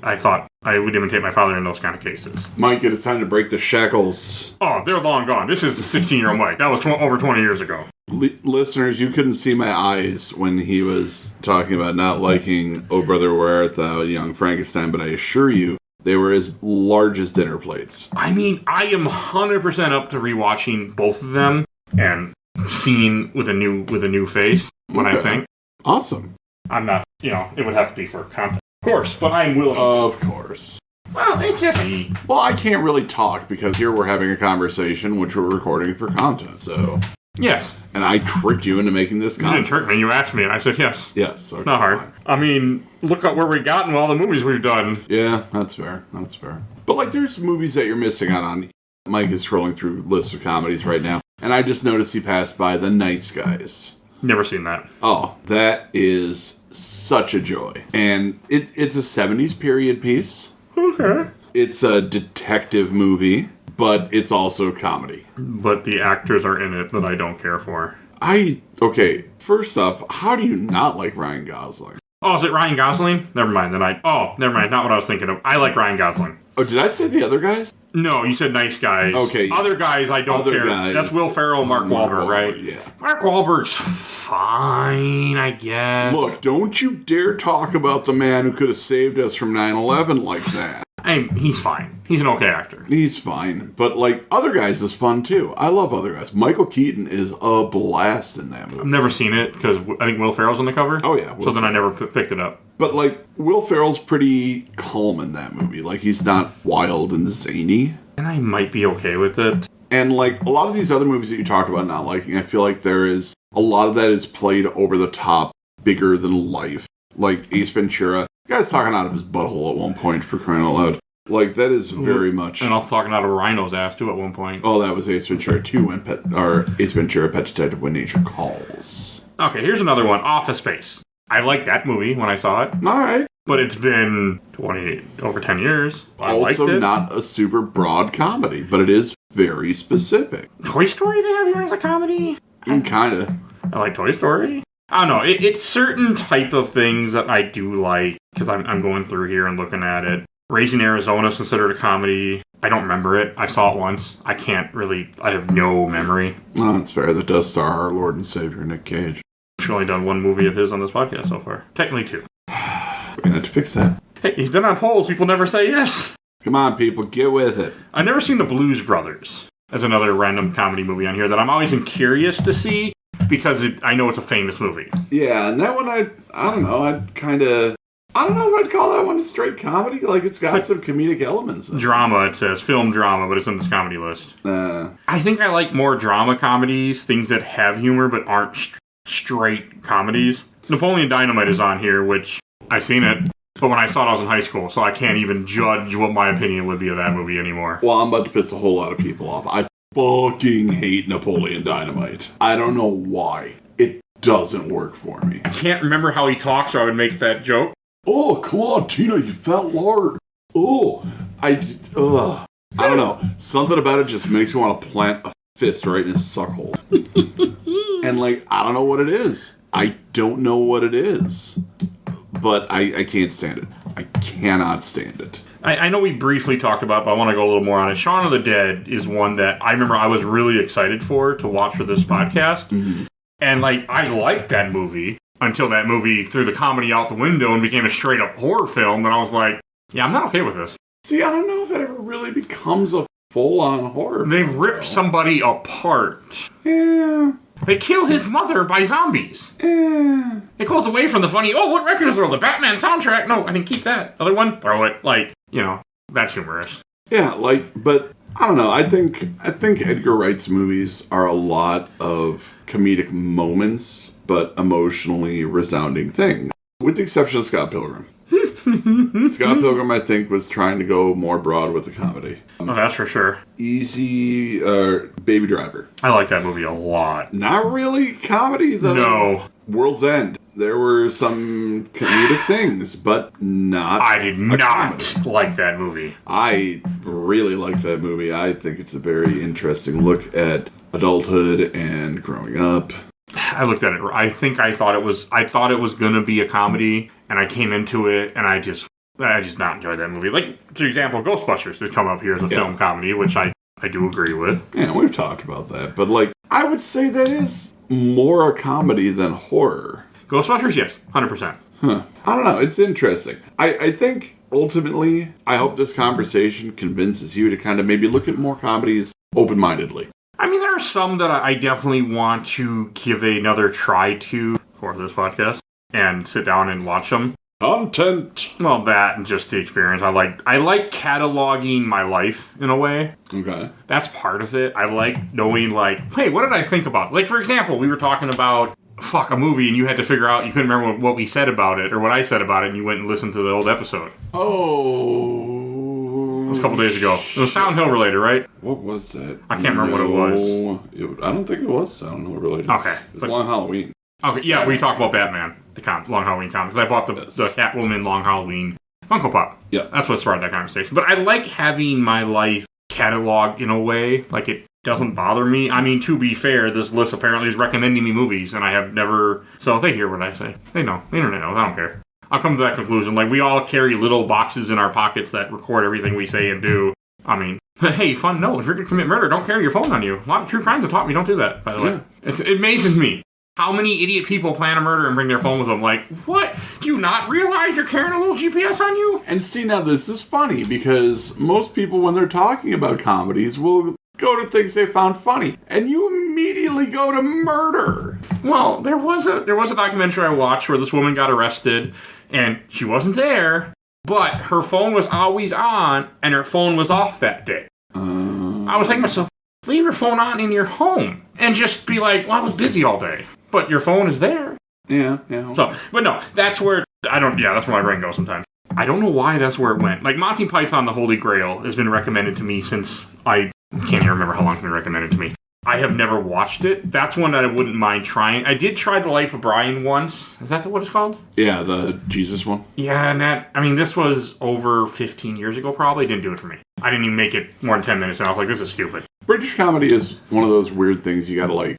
C: I thought I would imitate my father in those kind of cases.
B: Mike, it is time to break the shackles.
C: Oh, they're long gone. This is 16-year-old Mike. That was over 20 years ago.
B: Listeners, you couldn't see my eyes when he was talking about not liking Oh Brother, Where Art Thou? Young Frankenstein, but I assure you, they were as large as dinner plates.
C: I mean, I am 100% up to rewatching both of them and seeing with a new face, I think.
B: Awesome.
C: I'm not, it would have to be for content. Of course, but I'm willing.
B: Of course.
C: Well, it's just me.
B: Well, I can't really talk because here we're having a conversation which we're recording for content, so...
C: Yes.
B: And I tricked you into making this content.
C: You didn't trick me, you asked me, and I said yes.
B: Yes. Okay,
C: not hard.
B: fine.
C: I mean, look at where we got in all the movies we've done.
B: Yeah, that's fair. That's fair. But, like, there's movies that you're missing out on. Mike is scrolling through lists of comedies right now, and I just noticed he passed by The Nice Guys.
C: Never seen that.
B: Oh, that is such a joy. And it's a 70s period piece.
C: Okay.
B: It's a detective movie, but it's also comedy.
C: But the actors are in it that I don't care for.
B: Okay, first up, how do you not like Ryan Gosling?
C: Oh, is it Ryan Gosling? Never mind. Never mind. Not what I was thinking of. I like Ryan Gosling.
B: Oh, did I say the other guys?
C: No, you said Nice Guys.
B: Okay. Yes.
C: Other guys, I don't care.
B: Guys.
C: That's Will Ferrell, Mark Wahlberg, right?
B: Yeah.
C: Mark Wahlberg's fine, I guess.
B: Look, don't you dare talk about the man who could have saved us from 9/11 like that.
C: He's fine. He's an okay actor.
B: He's fine. But, like, Other Guys is fun, too. I love Other Guys. Michael Keaton is a blast in that movie.
C: I've never seen it, because I think Will Ferrell's on the cover.
B: Oh, yeah.
C: So then I never picked it up.
B: But, like, Will Ferrell's pretty calm in that movie. Like, he's not wild and zany.
C: And I might be okay with it.
B: And, like, a lot of these other movies that you talked about not liking, I feel like there is... A lot of that is played over the top, bigger than life. Like, Ace Ventura. The guy's talking out of his butthole at one point, for crying out loud. Like, that is very much...
C: And I was talking out of a rhino's ass, too, at one point.
B: Oh, that was Ace Ventura 2, Ace Ventura, Pet Detective When Nature Calls.
C: Okay, here's another one. Office Space. I liked that movie when I saw it.
B: Alright.
C: But it's been over 10 years. I
B: also
C: liked it.
B: Not a super broad comedy, but it is very specific.
C: Toy Story they have here as a comedy?
B: Kinda.
C: I like Toy Story. I don't know. It's certain type of things that I do like, because I'm going through here and looking at it. Raising Arizona is considered a comedy. I don't remember it. I saw it once. I have no memory.
B: Well, that's fair. That does star our Lord and Savior, Nick Cage.
C: I've only done one movie of his on this podcast so far. Technically 2.
B: We're gonna have to fix that.
C: Hey, he's been on polls. People never say yes.
B: Come on, people, get with it.
C: I've never seen The Blues Brothers as another random comedy movie on here that I'm always been curious to see because I know it's a famous movie.
B: Yeah, and that one, I don't know, I'd kind of... I don't know if I'd call that one a straight comedy. Like, it's got some comedic elements.
C: Drama, it says. Film drama, but it's in this comedy list. I think I like more drama comedies, things that have humor but aren't straight comedies. Napoleon Dynamite is on here, which I've seen it, but when I saw it, I was in high school, so I can't even judge what my opinion would be of that movie anymore.
B: Well, I'm about to piss a whole lot of people off. I fucking hate Napoleon Dynamite. I don't know why. It doesn't work for me.
C: I can't remember how he talks, so I would make that joke.
B: Oh, come on, Tina, you fat lard. Oh, I don't know. Something about it just makes me want to plant a fist right in his suckhole. And, like, I don't know what it is. I don't know what it is. But I can't stand it. I cannot stand it.
C: I know we briefly talked about it, but I want to go a little more on it. Shaun of the Dead is one that I remember I was really excited to watch for this podcast. Mm-hmm. And, like, I liked that movie. Until that movie threw the comedy out the window and became a straight-up horror film, and I was like, yeah, I'm not okay with this.
B: See, I don't know if it ever really becomes a full-on horror
C: They rip somebody apart.
B: Yeah.
C: They kill his mother by zombies.
B: Yeah.
C: It goes away from the funny, oh, what record is it? The Batman soundtrack? No, I didn't keep that. Other one? Throw it. Like, that's humorous.
B: Yeah, but I don't know. I think Edgar Wright's movies are a lot of comedic moments, but emotionally resounding things. With the exception of Scott Pilgrim. Scott Pilgrim, I think, was trying to go more broad with the comedy.
C: Oh, that's for sure.
B: Easy, Baby Driver.
C: I like that movie a lot.
B: Not really comedy, though.
C: No.
B: World's End. There were some comedic things, but not.
C: I did not like that movie.
B: I really like that movie. I think it's a very interesting look at adulthood and growing up.
C: I looked at it. I thought it was going to be a comedy, and I came into it, and I just not enjoyed that movie. Like, for example, Ghostbusters has come up here as a film comedy, which I do agree with.
B: Yeah, we've talked about that. But, like, I would say that is more a comedy than horror.
C: Ghostbusters, yes, 100%.
B: Huh. I don't know. It's interesting. I think, ultimately, I hope this conversation convinces you to kind of maybe look at more comedies open-mindedly.
C: I mean, there are some that I definitely want to give another try to for this podcast and sit down and watch them.
B: Content.
C: Well, that and just the experience. I like cataloging my life in a way.
B: Okay.
C: That's part of it. I like knowing, like, hey, what did I think about it? Like, for example, we were talking about a movie, and you had to figure out, you couldn't remember what we said about it or what I said about it, and you went and listened to the old episode.
B: Oh.
C: It was a couple days ago. It was Silent Hill related, right?
B: What was that?
C: I can't remember what it was.
B: I don't think it was Silent Hill related.
C: Okay.
B: It was Long Halloween.
C: Okay, yeah, we talked about Batman, the Long Halloween comic, because I bought the Catwoman Long Halloween Funko Pop.
B: Yeah.
C: That's what started that conversation. But I like having my life cataloged in a way, like it doesn't bother me. I mean, to be fair, this list apparently is recommending me movies, and I have never... So if they hear what I say, they know. The internet knows. I don't care. I'll come to that conclusion. Like, we all carry little boxes in our pockets that record everything we say and do. I mean, hey, fun note. If you're going to commit murder, don't carry your phone on you. A lot of true crimes have taught me don't do that, by the way. It amazes me how many idiot people plan a murder and bring their phone with them. Like, what? Do you not realize you're carrying a little GPS on you?
B: And see, now this is funny, because most people, when they're talking about comedies, will go to things they found funny. And you immediately go to murder.
C: Well, there was a documentary I watched where this woman got arrested, and she wasn't there, but her phone was always on, and her phone was off that day. I was thinking to myself, leave your phone on in your home, and just be like, well, I was busy all day. But your phone is there.
B: Yeah.
C: So, but no, that's where, that's where my brain goes sometimes. I don't know why that's where it went. Like, Monty Python, The Holy Grail has been recommended to me since I can't even remember how long it's been recommended to me. I have never watched it. That's one that I wouldn't mind trying. I did try The Life of Brian once. Is that what it's called?
B: Yeah, the Jesus one.
C: Yeah, and this was over 15 years ago probably. It didn't do it for me. I didn't even make it more than 10 minutes, and I was like, this is stupid.
B: British comedy is one of those weird things you gotta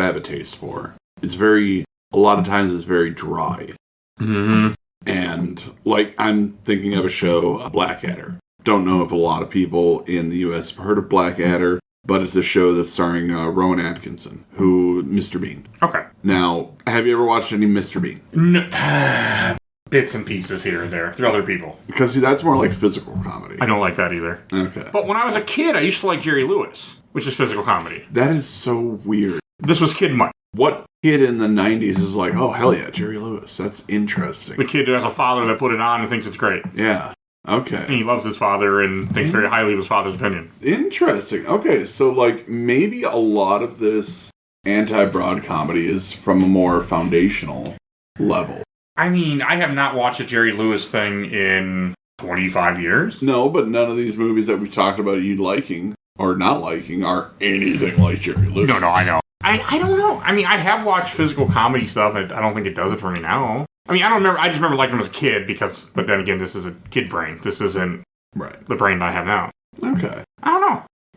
B: have a taste for. It's a lot of times it's very dry.
C: Mm-hmm.
B: And, like, I'm thinking of a show, Blackadder. Don't know if a lot of people in the U.S. have heard of Blackadder, but it's a show that's starring Rowan Atkinson, who Mr. Bean.
C: Okay.
B: Now, have you ever watched any Mr. Bean?
C: No. Bits and pieces here and there through other people.
B: Because, see, that's more like physical comedy.
C: I don't like that either.
B: Okay.
C: But when I was a kid, I used to like Jerry Lewis, which is physical comedy.
B: That is so weird.
C: This was Kid Mike.
B: what kid in the 90s is like, oh, hell yeah, Jerry Lewis. That's interesting.
C: The kid who has a father that put it on and thinks it's great.
B: Yeah. Okay.
C: And he loves his father and thinks very highly of his father's opinion.
B: Interesting. Okay, so, like, maybe a lot of this anti-broad comedy is from a more foundational level.
C: I mean, I have not watched a Jerry Lewis thing in 25 years.
B: No, but none of these movies that we've talked about you liking or not liking are anything like Jerry Lewis.
C: No, I know. I don't know. I mean, I have watched physical comedy stuff. I don't think it does it for me now. I mean, I don't remember. I just remember liking him as a kid but then again, this is a kid brain. This isn't the brain that I have now.
B: Okay.
C: I don't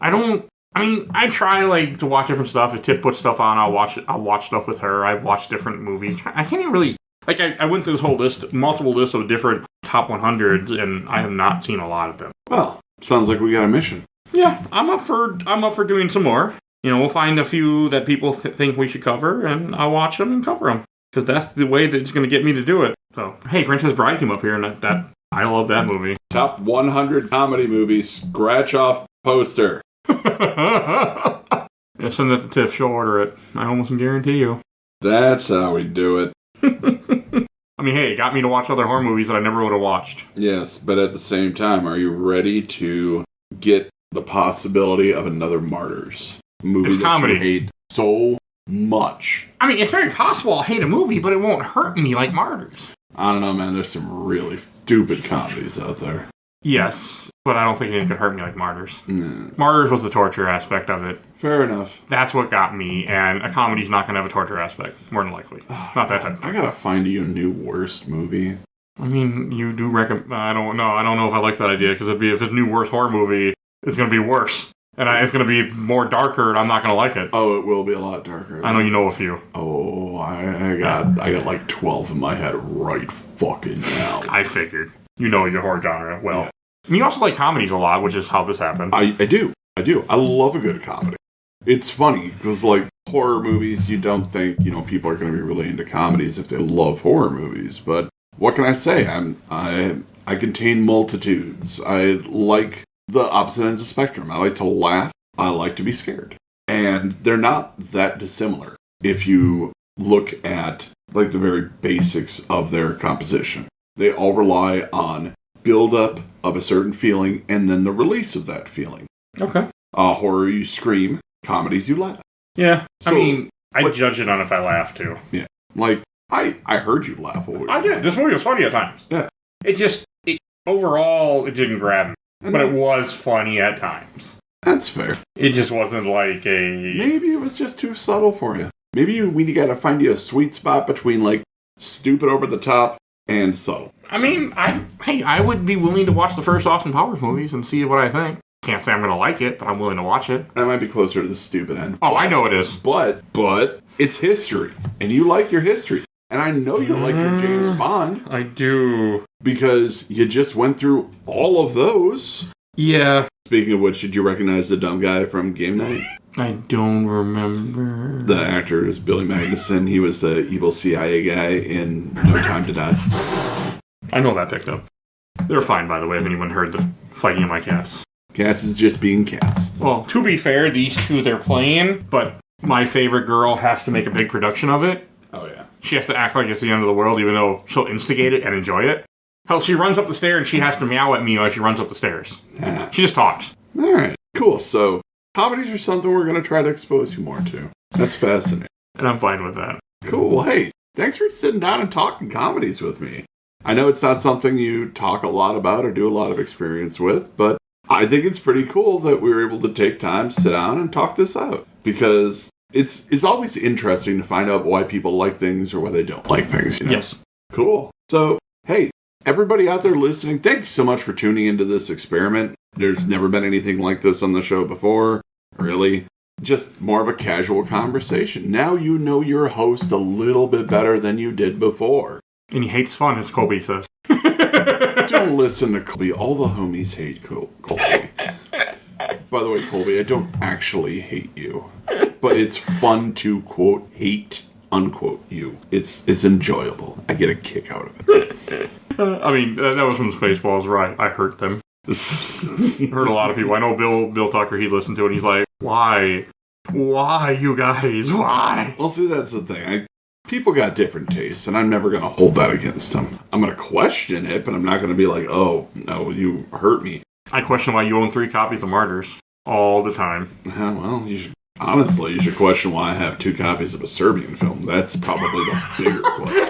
C: know. I try, like, to watch different stuff. If Tiff puts stuff on, I'll watch stuff with her. I've watched different movies. I can't even really, like, I went through this whole multiple lists of different top 100s, and I have not seen a lot of them.
B: Well, sounds like we got a mission.
C: Yeah, I'm up for doing some more. We'll find a few that people think we should cover, and I'll watch them and cover them. Because that's the way that's going to get me to do it. So, hey, Princess Bride came up here, and that I love that movie.
B: Top 100 comedy movies, scratch off poster.
C: Yeah, send that to Tiff, she'll order it. I almost guarantee you.
B: That's how we do it.
C: I mean, hey, it got me to watch other horror movies that I never would have watched.
B: Yes, but at the same time, are you ready to get the possibility of another Martyrs? Movie
C: It's
B: that
C: comedy.
B: You hate so much.
C: I mean, it's very possible I'll hate a movie, but it won't hurt me like Martyrs.
B: I don't know, man. There's some really stupid comedies out there.
C: Yes, but I don't think anything could hurt me like Martyrs.
B: Nah.
C: Martyrs was the torture aspect of it.
B: Fair enough.
C: That's what got me, and a comedy's not going to have a torture aspect, more than likely. Not that type of thing.
B: I gotta find you a new worst movie.
C: I mean, you do recommend... I don't know if I like that idea, because if it's a new worst horror movie, it's going to be worse. And it's going to be more darker, and I'm not going to like it.
B: Oh, it will be a lot darker.
C: I know you know a few.
B: Oh, I got like 12 in my head right fucking now.
C: I figured. You know your horror genre well. Yeah. And you also like comedies a lot, which is how this happened.
B: I do. I love a good comedy. It's funny, because, like, horror movies, you don't think, people are going to be really into comedies if they love horror movies. But what can I say? I contain multitudes. I like the opposite ends of the spectrum. I like to laugh. I like to be scared. And they're not that dissimilar if you look at, like, the very basics of their composition. They all rely on build-up of a certain feeling and then the release of that feeling.
C: Okay.
B: Horror, you scream. Comedies, you laugh.
C: Yeah.
B: So,
C: I mean, I judge it on if I laugh, too.
B: Yeah. Like, I heard you laugh.
C: I did. This movie was funny at times.
B: Yeah.
C: Overall, it didn't grab me.
B: And
C: but it was funny at times.
B: That's fair.
C: It just wasn't like a...
B: Maybe it was just too subtle for you. Maybe we gotta find you a sweet spot between, like, stupid over the top and subtle.
C: I mean, I would be willing to watch the first Austin Powers movies and see what I think. Can't say I'm going to like it, but I'm willing to watch it.
B: That might be closer to the stupid end.
C: Oh, I know it is.
B: But it's history. And you like your history. And I know you like your James Bond.
C: I do.
B: Because you just went through all of those.
C: Yeah.
B: Speaking of which, did you recognize the dumb guy from Game Night?
C: I don't remember.
B: The actor is Billy Magnuson. He was the evil CIA guy in No Time to Die.
C: I know that picked up. They're fine, by the way, if anyone heard the fighting of my cats.
B: Cats is just being cats.
C: Well, to be fair, these two they're playing, but my favorite girl has to make a big production of it.
B: Oh, yeah.
C: She has to act like it's the end of the world, even though she'll instigate it and enjoy it. Hell, she runs up the stairs and she has to meow at me as she runs up the stairs. She just talks.
B: All right, cool. So, comedies are something we're going to try to expose you more to. That's fascinating.
C: And I'm fine with that.
B: Cool. Well, hey, thanks for sitting down and talking comedies with me. I know it's not something you talk a lot about or do a lot of experience with, but I think it's pretty cool that we were able to take time, sit down, and talk this out. Because it's always interesting to find out why people like things or why they don't like things,
C: Yes.
B: Cool. So, hey, everybody out there listening, thank you so much for tuning into this experiment. There's never been anything like this on the show before, really. Just more of a casual conversation. Now you know your host a little bit better than you did before.
C: And he hates fun, as Colby says.
B: Don't listen to Colby. All the homies hate Colby. By the way, Colby, I don't actually hate you. But it's fun to, quote, hate, unquote, you. It's enjoyable. I get a kick out of it.
C: I mean, that was from Spaceballs, right? I hurt them. Hurt a lot of people. I know Bill Tucker, he listened to it, and he's like, why? Why, you guys? Why?
B: Well, see, that's the thing. People got different tastes, and I'm never going to hold that against them. I'm going to question it, but I'm not going to be like, oh, no, you hurt me.
C: I question why you own 3 copies of Martyrs all the time.
B: Well, you should question why I have 2 copies of a Serbian film. That's probably the bigger question.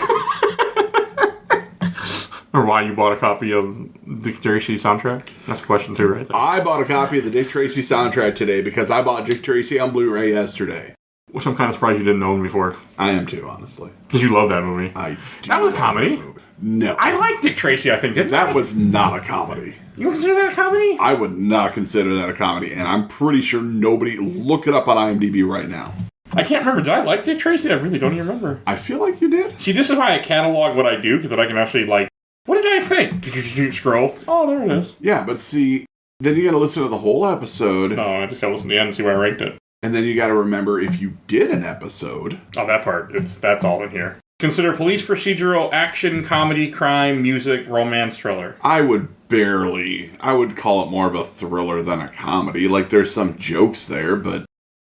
C: Or why you bought a copy of Dick Tracy soundtrack? That's a question too, right there.
B: I bought a copy of the Dick Tracy soundtrack today because I bought Dick Tracy on Blu-ray yesterday.
C: Which I'm kind of surprised you didn't own before.
B: I am too, honestly.
C: Because you love that movie. That was a comedy.
B: No.
C: I like Dick Tracy, I think, didn't I?
B: That was not a comedy.
C: You consider that a comedy?
B: I would not consider that a comedy, and I'm pretty sure nobody... Look it up on IMDb right now.
C: I can't remember. Did I like Dick Tracy? I really don't even remember.
B: I feel like you did.
C: See, this is why I catalog what I do, because then I can actually, what did I think? Scroll. Oh, there it is.
B: Yeah, but see, then you gotta listen to the whole episode.
C: Oh, I just gotta listen to the end and see where I ranked it.
B: And then you gotta remember if you did an episode.
C: Oh, that part. That's all in here. Consider police procedural, action, comedy, crime, music, romance, thriller.
B: I would call it more of a thriller than a comedy. Like, there's some jokes there, but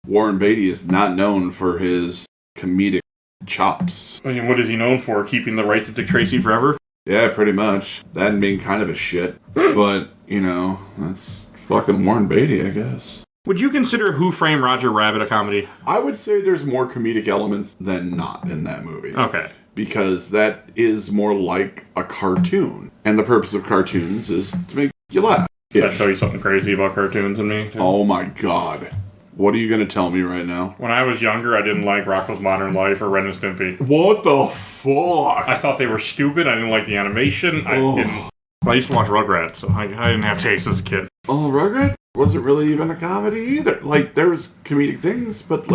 B: Warren Beatty is not known for his comedic chops.
C: I mean, what is he known for? Keeping the rights of Dick Tracy forever?
B: Yeah, pretty much. That and being kind of a shit. But, that's fucking Warren Beatty, I guess.
C: Would you consider Who Framed Roger Rabbit a comedy?
B: I would say there's more comedic elements than not in that movie.
C: Okay.
B: Because that is more like a cartoon. And the purpose of cartoons is to make you laugh.
C: Does that show you something crazy about cartoons and me, too?
B: Oh my god. What are you going to tell me right now?
C: When I was younger, I didn't like Rocko's Modern Life or Ren and Stimpy.
B: What the fuck?
C: I thought they were stupid. I didn't like the animation. I used to watch Rugrats, so I didn't have taste as a kid.
B: Oh, Rugrats wasn't really even a comedy either. There was comedic things, but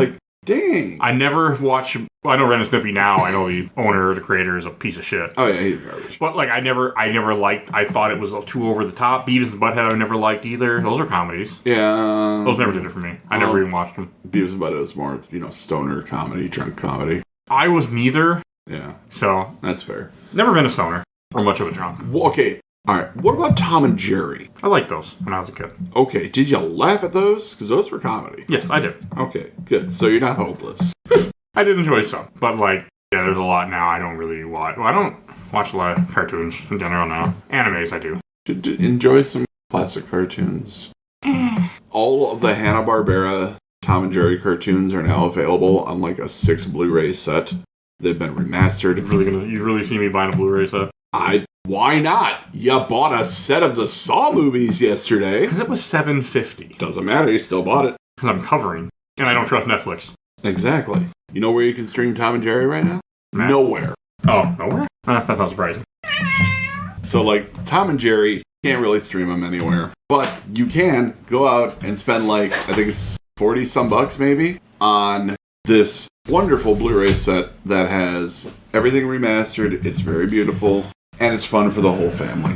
B: dang.
C: I never watched... Well, I know Ren and Stimpy now. I know the owner or the creator is a piece of shit.
B: Oh, yeah, he's garbage.
C: But, I never liked... I thought it was too over the top. Beavis and Butthead I never liked either. Those are comedies.
B: Yeah.
C: Those never did it for me. I never even watched them.
B: Beavis and Butthead was more, stoner comedy, drunk comedy.
C: I was neither.
B: Yeah.
C: So...
B: That's fair.
C: Never been a stoner. Or much of a drunk.
B: Well, okay. Alright, what about Tom and Jerry?
C: I liked those when I was a kid.
B: Okay, did you laugh at those? Because those were comedy.
C: Yes, I did.
B: Okay, good. So you're not hopeless.
C: I did enjoy some. But, there's a lot now I don't really watch. Well, I don't watch a lot of cartoons in general now. Animes, I do.
B: Enjoy some classic cartoons. All of the Hanna-Barbera Tom and Jerry cartoons are now available on, a 6 Blu-ray set. They've been remastered.
C: You really see me buying a Blu-ray set?
B: Why not? You bought a set of the Saw movies yesterday.
C: Because it was $7.50.
B: Doesn't matter, you still bought it.
C: Because I'm covering. And I don't trust Netflix.
B: Exactly. You know where you can stream Tom and Jerry right now?
C: Matt.
B: Nowhere.
C: Oh, nowhere? That's not surprising.
B: So, Tom and Jerry, you can't really stream them anywhere. But you can go out and spend, I think it's 40 some bucks maybe, on this wonderful Blu-ray set that has everything remastered. It's very beautiful. And it's fun for the whole family.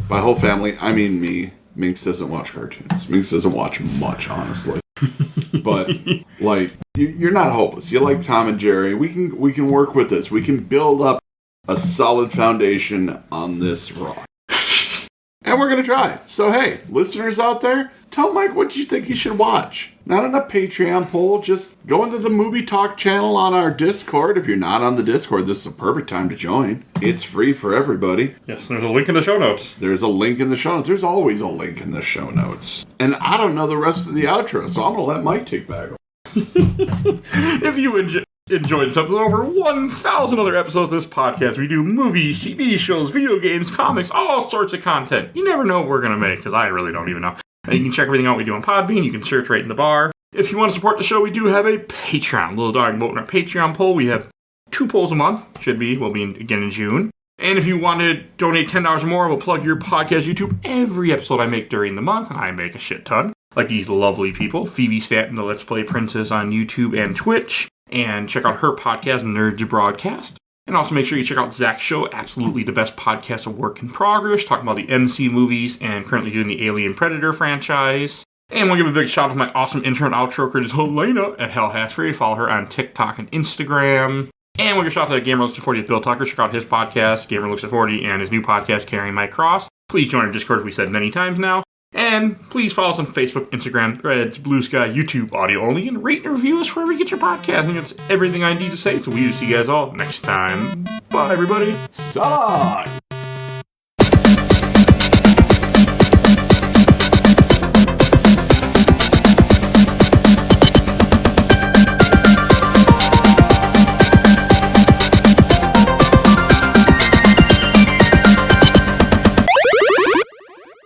B: By whole family, I mean me. Minx doesn't watch cartoons. Minx doesn't watch much, honestly. But, you're not hopeless. You like Tom and Jerry. We can work with this. We can build up a solid foundation on this rock. And we're going to try. So, hey, listeners out there, tell Mike what you think you should watch. Not on a Patreon poll, just go into the Movie Talk channel on our Discord. If you're not on the Discord, this is a perfect time to join. It's free for everybody.
C: Yes, there's a link in the show notes.
B: There's a link in the show notes. There's always a link in the show notes. And I don't know the rest of the outro, so I'm going to let Mike take back.
C: If you enjoyed something over 1,000 other episodes of this podcast, we do movies, TV shows, video games, comics, all sorts of content. You never know what we're going to make, because I really don't even know. And you can check everything out we do on Podbean. You can search right in the bar. If you want to support the show, we do have a Patreon. Little dog vote in our Patreon poll. We have 2 polls a month. We'll be again in June. And if you want to donate $10 or more, we'll plug your podcast YouTube every episode I make during the month. I make a shit ton. Like these lovely people. Phoebe Stanton, the Let's Play Princess on YouTube and Twitch. And check out her podcast, Nerds Broadcast. And also make sure you check out Zach's show, absolutely the best podcast of work in progress, talking about the MC movies and currently doing the Alien Predator franchise. And we'll give a big shout out to my awesome intro and outro critic, Helena at Hell Has Free. Follow her on TikTok and Instagram. And we'll give a shout out to Gamer Looks at 40 with Bill Tucker. Check out his podcast, Gamer Looks at 40, and his new podcast, Carrying My Cross. Please join our Discord, as we said many times now. And please follow us on Facebook, Instagram, Threads, Blue Sky, YouTube, audio only, and rate and review us wherever you get your podcast. I think that's everything I need to say. So we will see you guys all next time. Bye, everybody.
B: So long.